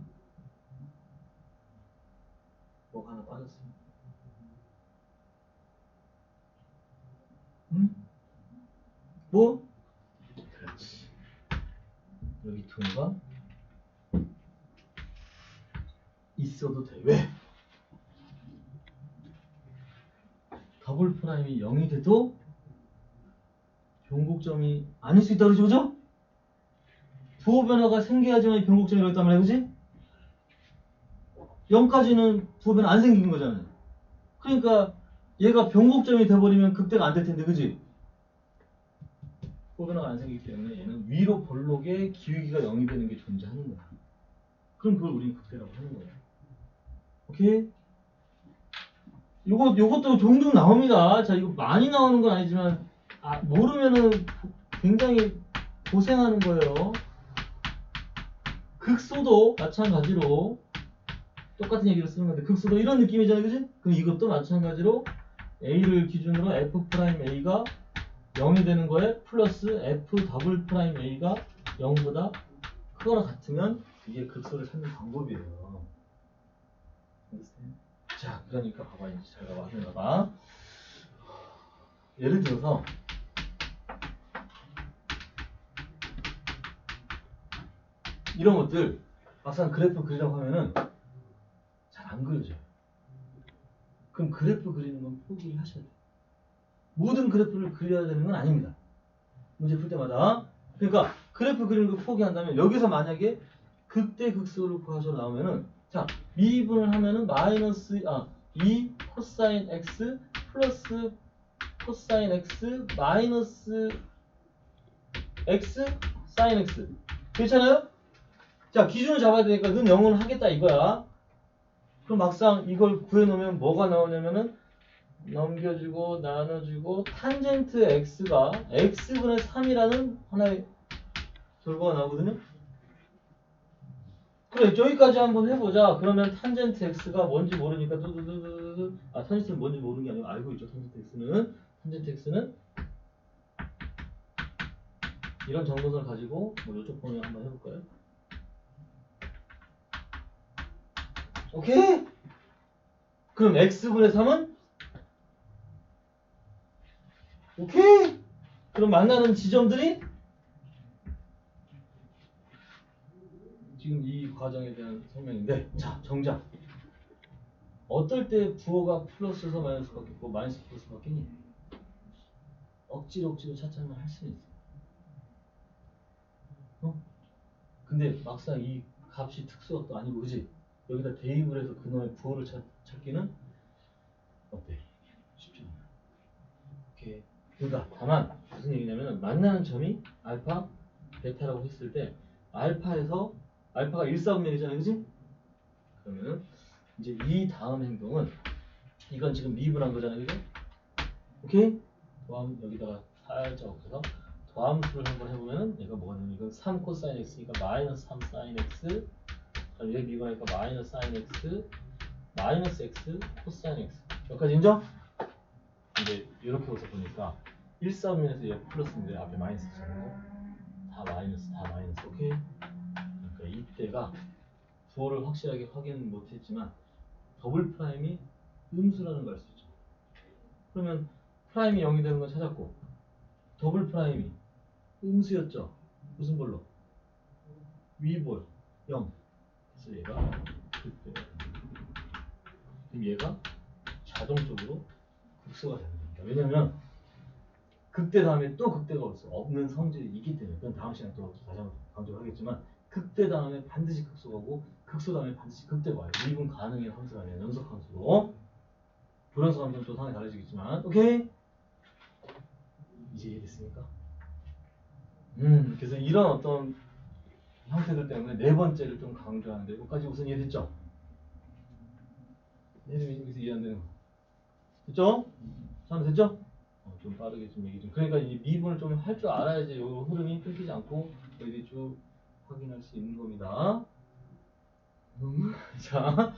뭐가 하나 빠졌어요. 응? 뭐? 그렇지. 여기 두가 있어도 돼. 왜? 더블 프라임이 0이 돼도 변곡점이 아닐 수 있다 그러죠, 그죠? 부호 변화가 생겨야지만 변곡점이 되었단 말이야, 그지? 0까지는 부호 변화 안 생긴 거잖아요. 그러니까 얘가 변곡점이 돼버리면 극대가 안 될 텐데, 그지? 부호 변화가 안 생기기 때문에 얘는 위로 볼록의 기울기가 0이 되는 게 존재하는 거야. 그럼 그걸 우리는 극대라고 하는 거예요. 오케이? 요것도 종종 나옵니다. 자, 이거 많이 나오는 건 아니지만, 모르면은 굉장히 고생하는 거예요. 극소도 마찬가지로 똑같은 얘기를 쓰는 건데, 극소도 이런 느낌이잖아요, 그지? 그럼 이것도 마찬가지로 A를 기준으로 F'A가 0이 되는 거에 플러스 F 더블 프라임 A가 0보다 크거나 같으면 이게 극소를 찾는 방법이에요. 자, 그러니까 봐봐, 이제 잘 봐봐, 하나 봐. 예를 들어서 이런 것들 막상 그래프 그리라고 하면은 잘 안 그려져요. 그럼 그래프 그리는 건 포기를 하셔야 돼요. 모든 그래프를 그려야 되는 건 아닙니다. 문제 풀 때마다. 그러니까 그래프 그리는 거 포기한다면 여기서 만약에 극대 극소를 구하셔 나오면은, 자, 미분을 하면은 마이너스 2 코사인 x 플러스 코사인 x 마이너스 x 사인 x 괜찮아요? 자, 기준을 잡아야 되니까 는 0은 하겠다 이거야. 그럼 막상 이걸 구해놓으면 뭐가 나오냐면은 넘겨주고 나눠주고 탄젠트 x가 x분의 3이라는 하나의 결과가 나오거든요. 그래, 여기까지 한번 해보자. 그러면 탄젠트 x가 뭔지 모르니까 뚜두두두두. 탄젠트는 뭔지 모르는 게 아니고 알고 있죠. 탄젠트 x는 이런 정도선을 가지고 이쪽 번호 한번 해볼까요? 오케이? 그럼 x분의 3은 오케이. 그럼 만나는 지점들이 지금 이 과정에 대한 설명인데, 자 정작 어떨 때 부호가 플러스에서 마이너스 바뀌고 마이너스 플러스 바뀌니? 억지로 차차만 할 수는 있어. 어? 근데 막상 이 값이 특수가 또 아니고, 그지? 여기다 대입을 해서 그놈의 부호를 찾기는 어때? 쉽지 않아. 오케이. 그러니까 다만 무슨 얘기냐면, 만나는 점이 알파, 베타라고 했을 때 알파에서 알파가 1, 4분면이잖아요, 그지? 그러면은 이제 이 다음 행동은, 이건 지금 미분한 거잖아요, 그죠? 오케이? 더함 여기다가 살짝 엎어서 더함수를 한번 해보면은 얘가 뭐가 되냐면, 이건 3 코사인 x니까 마이너스 3 사인 x, 그럼 얘 미분하니까 마이너스 사인 x 마이너스 x 코사인 x. 여기까지 인정? 근데 이렇게 해서 보니까 1, 4분면에서 얘 플러스인데 앞에 마이너스 있잖아요. 다 마이너스. 오케이? 그러니까 이때가 부호를 확실하게 확인 못했지만 더블 프라임이 음수라는 걸 알 수 있죠. 그러면 프라임이 0이 되는 걸 찾았고, 더블 프라임이 음수였죠. 무슨 볼로? 위볼 0. 그래서 얘가 그때, 그럼 얘가 자동적으로 극소가 되는 겁니다. 왜냐면 극대 다음에 또 극대가 없는 성질이 있기 때문에. 그건 다음 시간에 또 다시 한번 강조를 하겠지만, 극대 다음에 반드시 극소가 오고 극소 다음에 반드시 극대가 와요. 미분 가능의 함수가 아니라 연속 함수로. 불연속 함수는 또 상당히 달라지겠지만. 오케이? 이제 이해됐습니까? 그래서 이런 어떤 형태들 때문에 네 번째를 좀 강조하는데, 여기까지 우선 이해됐죠? 여기서 이해 안 되는 거 됐죠? 참 됐죠? 좀 빠르게 좀 얘기 좀. 그러니까 이 미분을 좀 할 줄 알아야지 이 흐름이 끊기지 않고 너희들이 쭉 확인할 수 있는 겁니다. 자,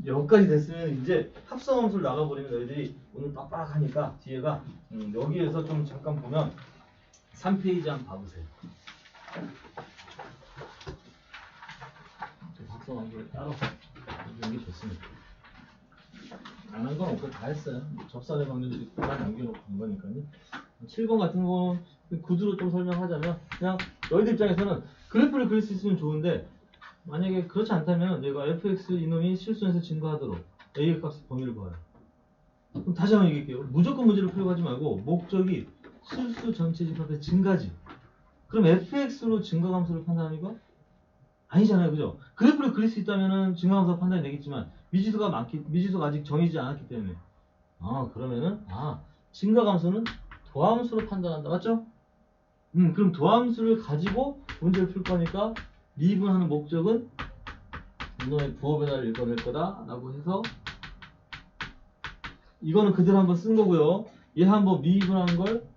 여기까지 됐으면 이제 합성함수를 나가버리면 너희들이 오늘 빡빡하니까 뒤에가 여기에서 좀 잠깐 보면 3페이지 한번 봐보세요. 합성함수를 따로 하는 게 좋습니다. 안 한 건 없고 다 했어요. 접선의 방정식이 다 남겨놓고 간 거니까요. 7번 같은 거 구두로 좀 설명하자면, 그냥 너희들 입장에서는 그래프를 그릴 수 있으면 좋은데, 만약에 그렇지 않다면 내가 fx 이놈이 실수해서 증가하도록 a의 값의 범위를 봐요. 그럼 다시 한번 얘기할게요. 무조건 문제를 풀려고 하지 말고, 목적이 실수 전체 집합의 증가지. 그럼 fx로 증가함수를 판단하니까 아니잖아요, 그죠? 그래프를 그릴 수 있다면은 증가함수가 판단이 되겠지만 미지수가 아직 정해지지 않았기 때문에, 그러면은 증가함수는 도함수로 판단한다, 맞죠? 그럼 도함수를 가지고 문제를 풀 거니까 미분하는 목적은 이놈의 부호 변화를 읽어낼 거다라고 해서, 이거는 그대로 한번 쓴 거고요. 얘 한번 미분한 걸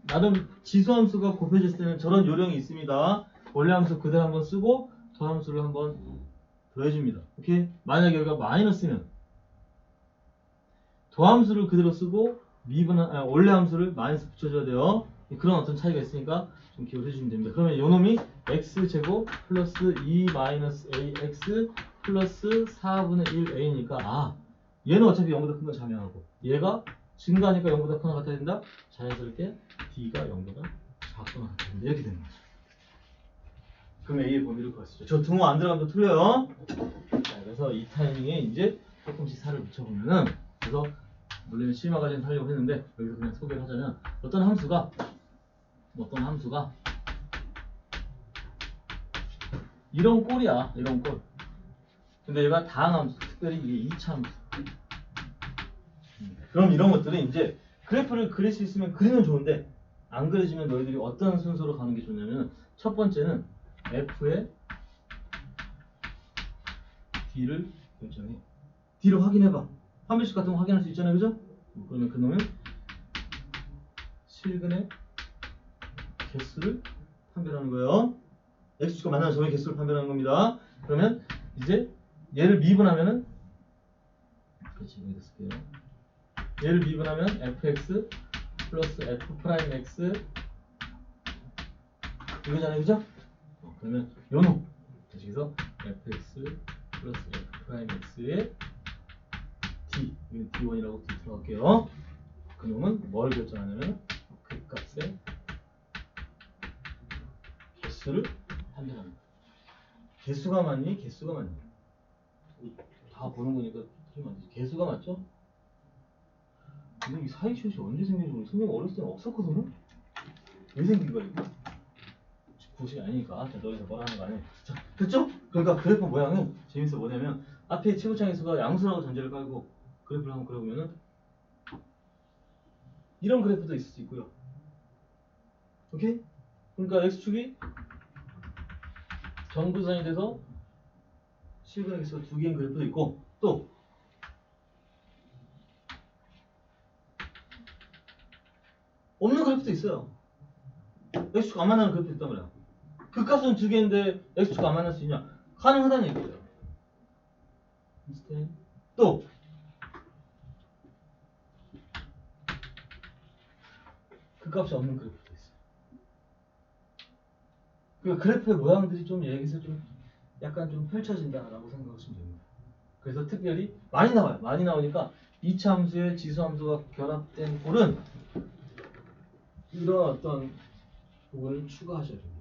나름 지수함수가 곱해졌을 때는 저런 요령이 있습니다. 원래 함수 그대로 한번 쓰고 더함수를 한번 더해줍니다. 오케이? 만약에 여기가 마이너스면 더함수를 그대로 쓰고 원래 함수를 마이너스 붙여줘야 돼요. 그런 어떤 차이가 있으니까 좀 기억해 주시면 됩니다. 그러면 요놈이 x제곱 플러스 2 마이너스 ax 플러스 4분의 1a니까 얘는 어차피 0보다 큰 건 자명하고, 얘가 증가하니까 0보다 큰 거 같아야 된다. 자연스럽게 d가 0보다 작거나 같아야 된다. 이렇게 되는 거죠. 그럼 a의 범위를 구하시죠. 저 등호 안 들어가면 또 틀려요. 자, 그래서 이 타이밍에 이제 조금씩 살을 붙여보면은, 그래서 물론 실마 과정 하려고 했는데 여기서 그냥 소개를 하자면, 어떤 함수가 이런 꼴이야, 이런 꼴. 근데 얘가 다항함수, 특별히 이게 2차 함수. 그럼 이런 것들은 이제 그래프를 그릴 수 있으면 그리면 좋은데, 안 그려지면 너희들이 어떤 순서로 가는 게 좋냐면, 첫 번째는 f의 d를 결정해. d를 확인해봐. 함수식 같은 거 확인할 수 있잖아요, 그죠? 그러면 그놈은 실근의 개수를 판별하는 거예요. x축과 만나는 점의 개수를 판별하는 겁니다. 그러면 이제 얘를 미분하면은, 그렇지, 여기다 쓸게요. 얘를 미분하면 fx 플러스 f 프라임 x 이거잖아요, 그죠? 그러면 요놈, 그래서 fx 플러스 F 프라임 X의 D, 이거 D1이라고 D 들어갈게요. 그놈은 뭘 결정하냐면 극값의 개수를 판단합니다. 개수가 맞니? 개수가 맞니? 다 보는 거니까 틀리면 안 되지. 개수가 맞죠? 근데 이 사이숏이 언제 생긴지 모르겠어. 선생님 어렸을 때는 없었거든요? 왜 생긴 거야 이거? 구식이 아니니까. 자, 너희서 뭐라 하는 거 아니야. 자, 됐죠? 그러니까 그래프 모양은 재밌어. 뭐냐면 앞에 최고창 개수가 양수라고 전제를 깔고 그래프를 한번 그려보면은 이런 그래프도 있을 수 있고요. 오케이? 그러니까 x축이 정근선이 돼서 실근의 개수가 두 개인 그래프도 있고, 또 없는 그래프도 있어요. x축 안 만나는 그래프도 있단 말이야. 그 값은 두 개인데 x축 안 만날 수 있냐? 가능하다는 얘기예요. 또 그 값이 없는 그래프도 있어요. 그 그래프의 모양들이 좀 여기서 좀 약간 좀 펼쳐진다라고 생각하시면 됩니다. 그래서 특별히 많이 나와요. 많이 나오니까 이차 함수에 지수 함수가 결합된 꼴은 이런 어떤 부분을 추가하셔야 됩니다.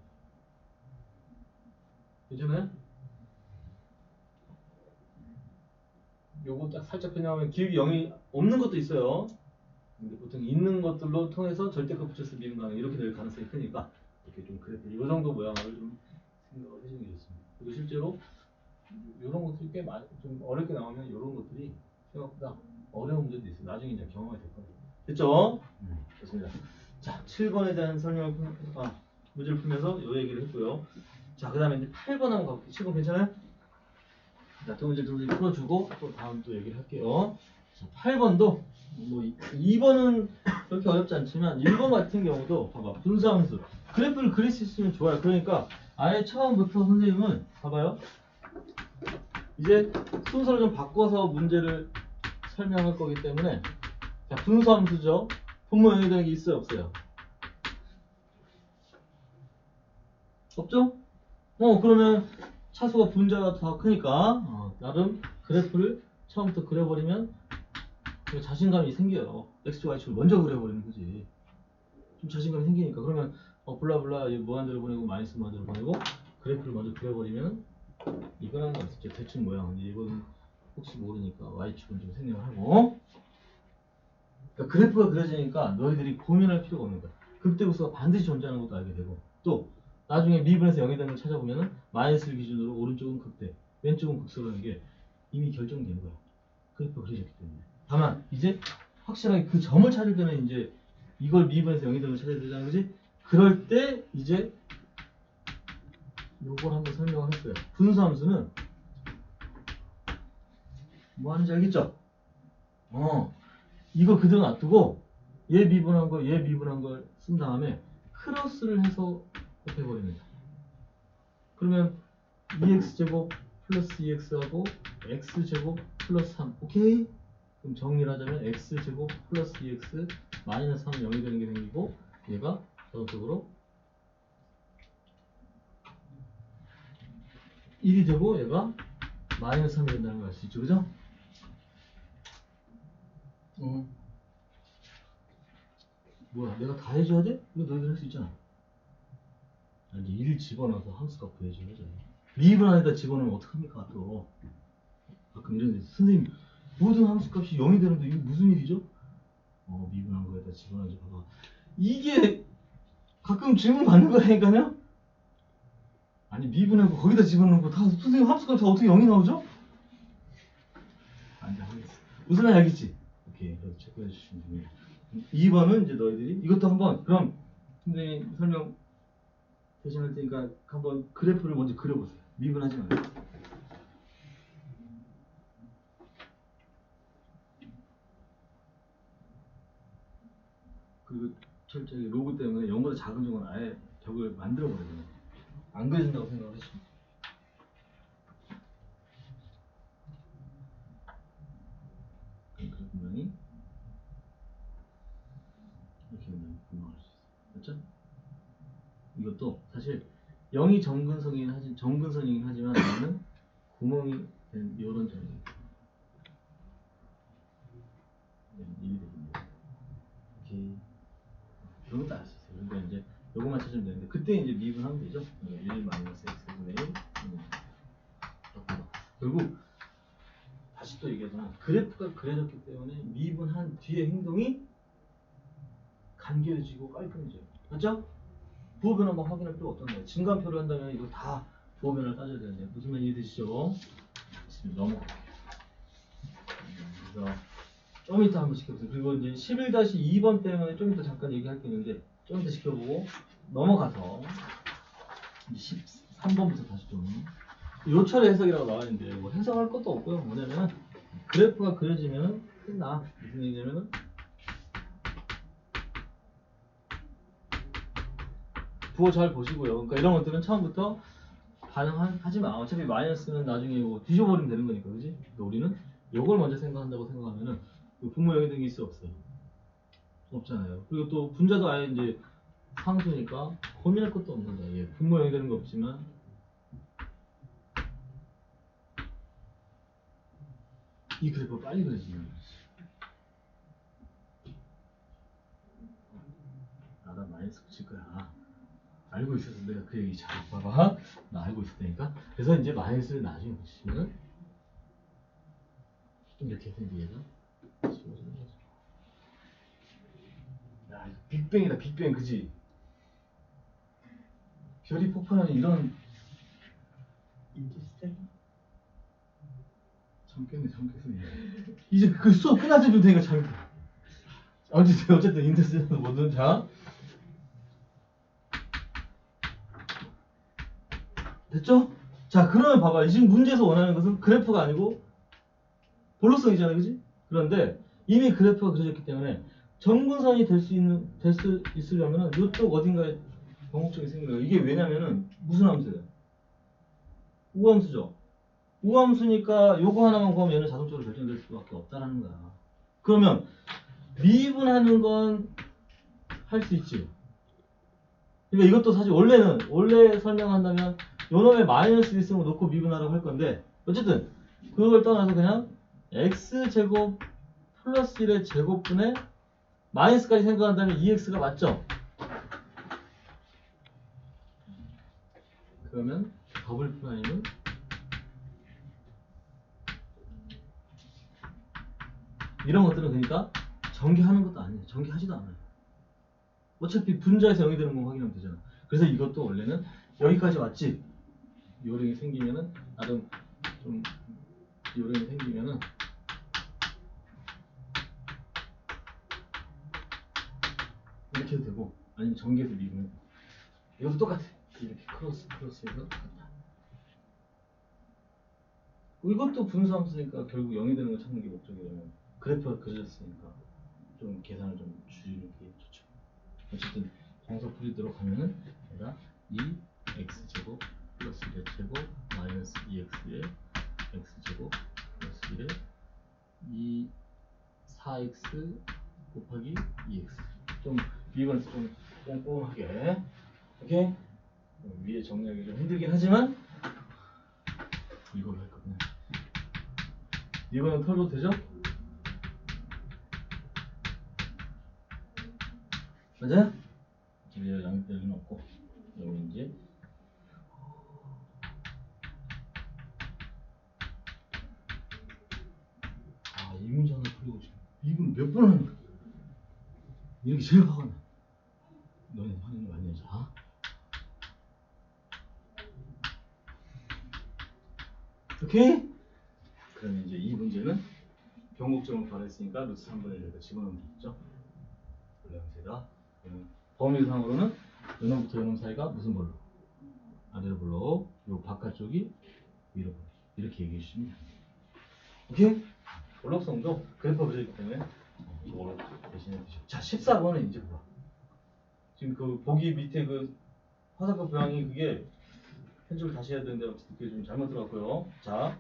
괜찮아요? 요거 딱 살짝 변형하면 기억이 0이 없는 것도 있어요. 근데 보통 있는 것들로 통해서 절대값 붙였을 때 미분 가능 이렇게 될 가능성이 크니까 이렇게 좀 그래프 이 정도 모양을 좀 생각을 해주는 게 좋습니다. 그리고 실제로 이런 것들이 꽤 많이 좀 어렵게 나오면 이런 것들이 생각보다 어려운 문제도 있어요. 나중에 이제 경험이 될 거예요. 됐죠? 좋습니다. 자, 7번에 대한 설명을 문제를 풀면서 이 얘기를 했고요. 자, 그 다음에 이제 8번 한번 가볼게요. 7번 괜찮아요? 자, 두 문제 정도 풀어주고 또 다음 또 얘기를 할게요. 자, 8번도 뭐 2번은 그렇게 어렵지 않지만 1번 같은 경우도 봐봐 분수함수 그래프를 그릴 수 있으면 좋아요. 그러니까 아예 처음부터 선생님은 봐봐요. 이제 순서를 좀 바꿔서 문제를 설명할 거기 때문에 자, 분수함수죠. 분모 연결되는 게 있어요 없어요? 없죠? 그러면 차수가 분자가 더 크니까 나름 그래프를 처음부터 그려버리면 자신감이 생겨요. x축, y축을 먼저 그려버리는 거지. 좀 자신감이 생기니까. 그러면 블라블라 무한대로 보내고 마이너스 무한대로 보내고 그래프를 먼저 그려버리면 이거는 어떻게 대충 모양. 이건 혹시 모르니까 y축은 좀 생략을 하고. 그러니까 그래프가 그려지니까 너희들이 고민할 필요가 없는 거야. 극대극소가 반드시 존재하는 것도 알게 되고 또 나중에 미분에서 0이 되는 걸 찾아보면은 마이너스를 기준으로 오른쪽은 극대, 왼쪽은 극소라는 게 이미 결정된 거야. 그래프가 그려졌기 때문에. 다만 이제 확실하게 그 점을 찾을 때는 이제 이걸 미분에서 0이 되는 걸 찾아야 되잖아, 그지? 그럴 때 이제 요걸 한번 설명을 했어요. 분수함수는 뭐 하는지 알겠죠? 이거 그대로 놔두고 얘 미분한 거, 얘 미분한 걸 쓴 다음에 크로스를 해서 곱해버립니다. 그러면 2x제곱 플러스 2x하고 x제곱 플러스 3 오케이? 그럼 정리를 하자면 x제곱 플러스 2x 마이너스 3은 0이 되는 게 생기고 얘가 자동적으로 1이 되고 얘가 마이너스 3이 된다는 걸 알 수 있죠, 그죠? 뭐야, 내가 다 해줘야 돼? 이거 너희들 할 수 있잖아. 아니, 1 집어넣어서 함수값 구해줘야죠. 미분 안에다 집어넣으면 어떡합니까, 또. 가끔 이런 데 선생님, 모든 함수값이 0이 되는데 이게 무슨 일이죠? 미분한 거에다 집어넣어야지, 봐봐. 이게 가끔 질문 받는 거라니까요? 아니, 미분한 거 거기다 집어넣고 다, 선생님 함수값 다 어떻게 0이 나오죠? 안 돼, 알겠어. 무슨 말인지 알겠지? 오케이, 그래서 체크해 주시면 됩니다. 2번은 이제 너희들이 이것도 한번, 그럼 선생님 설명 대신할 테니까 한번 그래프를 먼저 그려보세요. 미분하지 말고. 그리고 철저히 로그 때문에 0보다 작은 쪽은 아예 벽을 만들어버려요. 안 그려진다고 생각을 하시면. 그래프 분명히 이렇게 분명할 수 있어요. 맞죠? 이것도 사실 0이 정근선이긴 하지만 얘는 구멍이 이런 점이 일이 되겠네요. 이렇게 이런 것도 알 수 있어요. 그러니까 이제 요거만 찾으면 되는데 그때 이제 미분하면 되죠. 1 마이너스 x분의 1 결국 다시 또 얘기하지만 그래프가 그려졌기 때문에 미분한 뒤의 행동이 간결해지고 깔끔해져요. 맞죠? 부호 변화 막 확인할 필요 없던 거예요. 증간표를 한다면 이거 다 부호 변화를 따져야 되는데 무슨 말 이해되시죠? 지금 넘어갈게요. 그래서 좀 이따 한번 지켜보세요. 그리고 이제 11-2번 때문에 좀 이따 잠깐 얘기할 게 있는데 좀 이따 지켜보고 넘어가서 13번부터 다시 좀 요철의 해석이라고 나와 있는데 뭐 해석할 것도 없고요. 뭐냐면 그래프가 그려지면 끝나. 무슨 얘기냐면은 부호 잘 보시고요. 그러니까 이런 것들은 처음부터 반응하지 마. 어차피 마이너스는 나중에 뭐 뒤져버리면 되는 거니까, 그지? 그러니까 우리는 요걸 먼저 생각한다고 생각하면은 분모형이 생길 수 없어요. 없잖아요. 그리고 또 분자도 아예 이제 상수니까 고민할 것도 없는 거예요. 예, 분모형이 되는 거 없지만 이 그래프 빨리 그려지면 나 마이너스 붙일 거야. 알고 있어서 내가 그 얘기 잘 봐봐. 나 알고 있었다니까. 그래서 이제 마이너스를 나중에 붙이면 이렇게 생기겠죠. 야, 빅뱅이다, 빅뱅, 그지? 별이 폭발하는 이런 인터스텔라? 잠깼네. 이제 그 수업 끝날 때도 되니까 잠겨. 어쨌든 인터스텔라 뭐든 자 됐죠? 자 그러면 봐봐. 지금 문제에서 원하는 것은 그래프가 아니고 볼록성이잖아요, 그지? 그런데 이미 그래프가 그려졌기 때문에 점근선이 될 수 있으려면은 이쪽 어딘가에 병목적이 생긴 거예요. 이게 왜냐면은 무슨 함수예요? 우함수죠. 우함수니까 요거 하나만 구하면 얘는 자동적으로 결정될 수밖에 없다라는 거야. 그러면 미분하는 건 할 수 있지. 그러니까 이것도 사실 원래 설명한다면 요놈에 마이너스 있으면 놓고 미분하라고 할 건데 어쨌든 그걸 떠나서 그냥 x제곱 플러스 1의 제곱분의 마이너스까지 생각한다면 2x가 맞죠? 그러면 더블 프라임은 이런 것들은 그러니까 전개하는 것도 아니에요. 전개하지도 않아요. 어차피 분자에서 0이 되는 거 확인하면 되잖아. 그래서 이것도 원래는 여기까지 왔지. 요령이 생기면은 나름 좀 요령이 생기면은 이렇게 해도 되고 아니면 전개해서 미분해. 이것도 똑같아. 이렇게 크로스해서 똑같다. 이것도 분수함수니까 결국 0이 되는 걸 찾는 게 목적이라면 그래프가 그려졌으니까 좀 계산을 좀 줄이는 게 좋죠. 어쨌든 정석풀이대로 가면은 내가 2x제곱 플러스 1의 제곱 마이너스 2x의 x제곱 플러스 1의 4x 곱하기 2x 좀 비번에서 좀 꼼꼼하게 오케이? 위에 정리하기 좀 힘들긴 하지만 이걸로 할 거구나. 이거는 털도 되죠? 맞아요? 집에 양육대는 없고 여기 이제 이 문제 하나 풀고 지금 이분 몇 번 하는 거야? 이렇게 제일 화가 나. 너네 화내는 거 아니야, 자? 오케이? 그러면 이제 이 문제는 변곡점을 발했으니까 루트 3분의 1에다 집어넣으면 되겠죠? 원래 형태다. 범위상으로는 요놈부터 요놈 사이가 무슨 볼록? 아래로 볼록, 요 바깥쪽이 위로 볼록. 이렇게 얘기해 주시면 됩니다. 오케이? 볼록성도 그래프가 그려있기 때문에 이걸 대신해 주시고. 자, 14번은 이제 뭐야? 지금 그 보기 밑에 그 화살표 모양이 그게 편집을 다시 해야 되는데 어쨌든 그게 좀 잘못 들어갔고요. 자,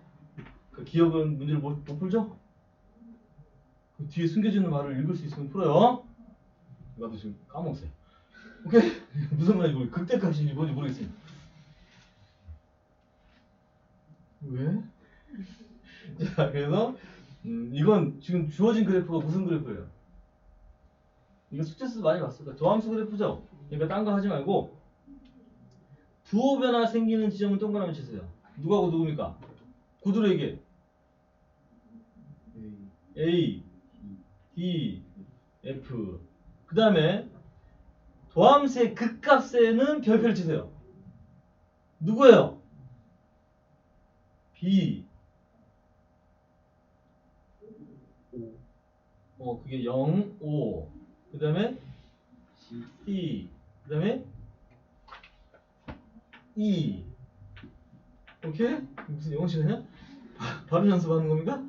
그 기억은 문제를 못 풀죠? 그 뒤에 숨겨지는 말을 읽을 수 있으면 풀어요. 나도 지금 까먹었어요. 오케이? 무슨 말인지 모르겠어요. 극대값인지 뭔지 모르겠어요. 왜? 자, 그래서 이건 지금 주어진 그래프가 무슨 그래프예요? 이거 숙제에서 많이 봤을 거야. 도함수 그래프죠? 그러니까 딴 거 하지 말고 부호 변화 생기는 지점은 동그라미 치세요. 누구하고 누굽니까? 구두로 얘기해. A, D, F. 그 다음에 도함수의 극값에는 별표를 치세요. 누구예요? B. 그게 0, 5. 그 다음에 C. 그 다음에 E. 오케이? 무슨 영어 시간이야? 발음 연습하는 겁니까?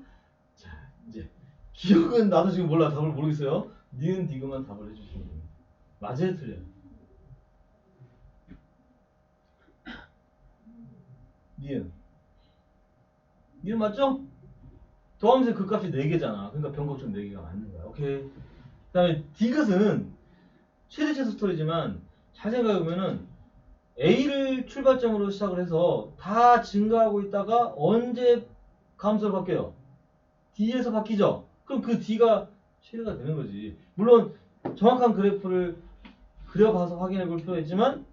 자, 이제 기억은 나도 지금 몰라. 답을 모르겠어요. 니은 디귿만 답을 해주시면 됩니다. 맞아요, 틀려요? 니은. 니은 맞죠? 도함수의 극값이 4개잖아. 그러니까 변곡점 4개가 맞는 거야. 오케이. 그 다음에 디귿은 최대차 스토리지만 잘 생각해보면은 A를 출발점으로 시작을 해서 다 증가하고 있다가 언제 감소로 바뀌어요? D에서 바뀌죠? 그럼 그 D가 최대가 되는 거지. 물론 정확한 그래프를 그려봐서 확인해 볼 필요가 있지만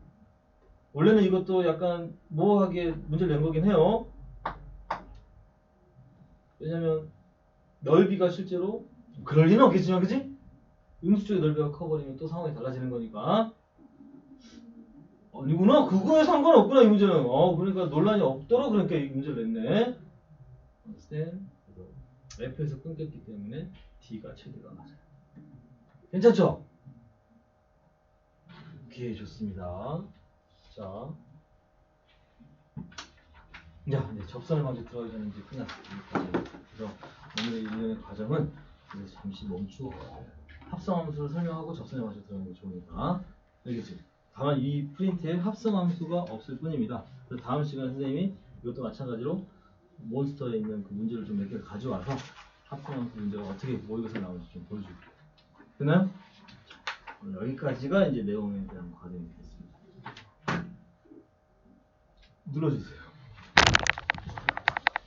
원래는 이것도 약간 모호하게 문제를 낸 거긴 해요. 왜냐면 넓이가 실제로 그럴 리는 없겠지만 그치? 음수 쪽의 넓이가 커버리면 또 상황이 달라지는 거니까. 아니구나. 그거에 상관없구나 이 문제는. 그러니까 논란이 없도록 그러니까 이 문제를 냈네. understand? F에서 끊겼기 때문에 D가 최대가 맞아요. 괜찮죠? 오케이, 좋습니다. 자, 이제 접선을 먼저 들어가기 전에 이제 끝났습니다. 그래서 오늘의 일련의 과정은 이제 잠시 멈추고 합성함수를 설명하고 접선에 먼저 들어가는 게 좋으니까. 알겠지? 다만 이 프린트에 합성함수가 없을 뿐입니다. 그래서 다음 시간에 선생님이 이것도 마찬가지로 몬스터에 있는 그 문제를 좀 몇 개 가져와서 합성함수 문제가 어떻게 모의고사에 나오는지 좀 보여줄게요. 됐나요? 오늘 여기까지가 이제 내용에 대한 과정이 되겠습니다. 눌러주세요.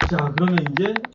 자, 그러면 이제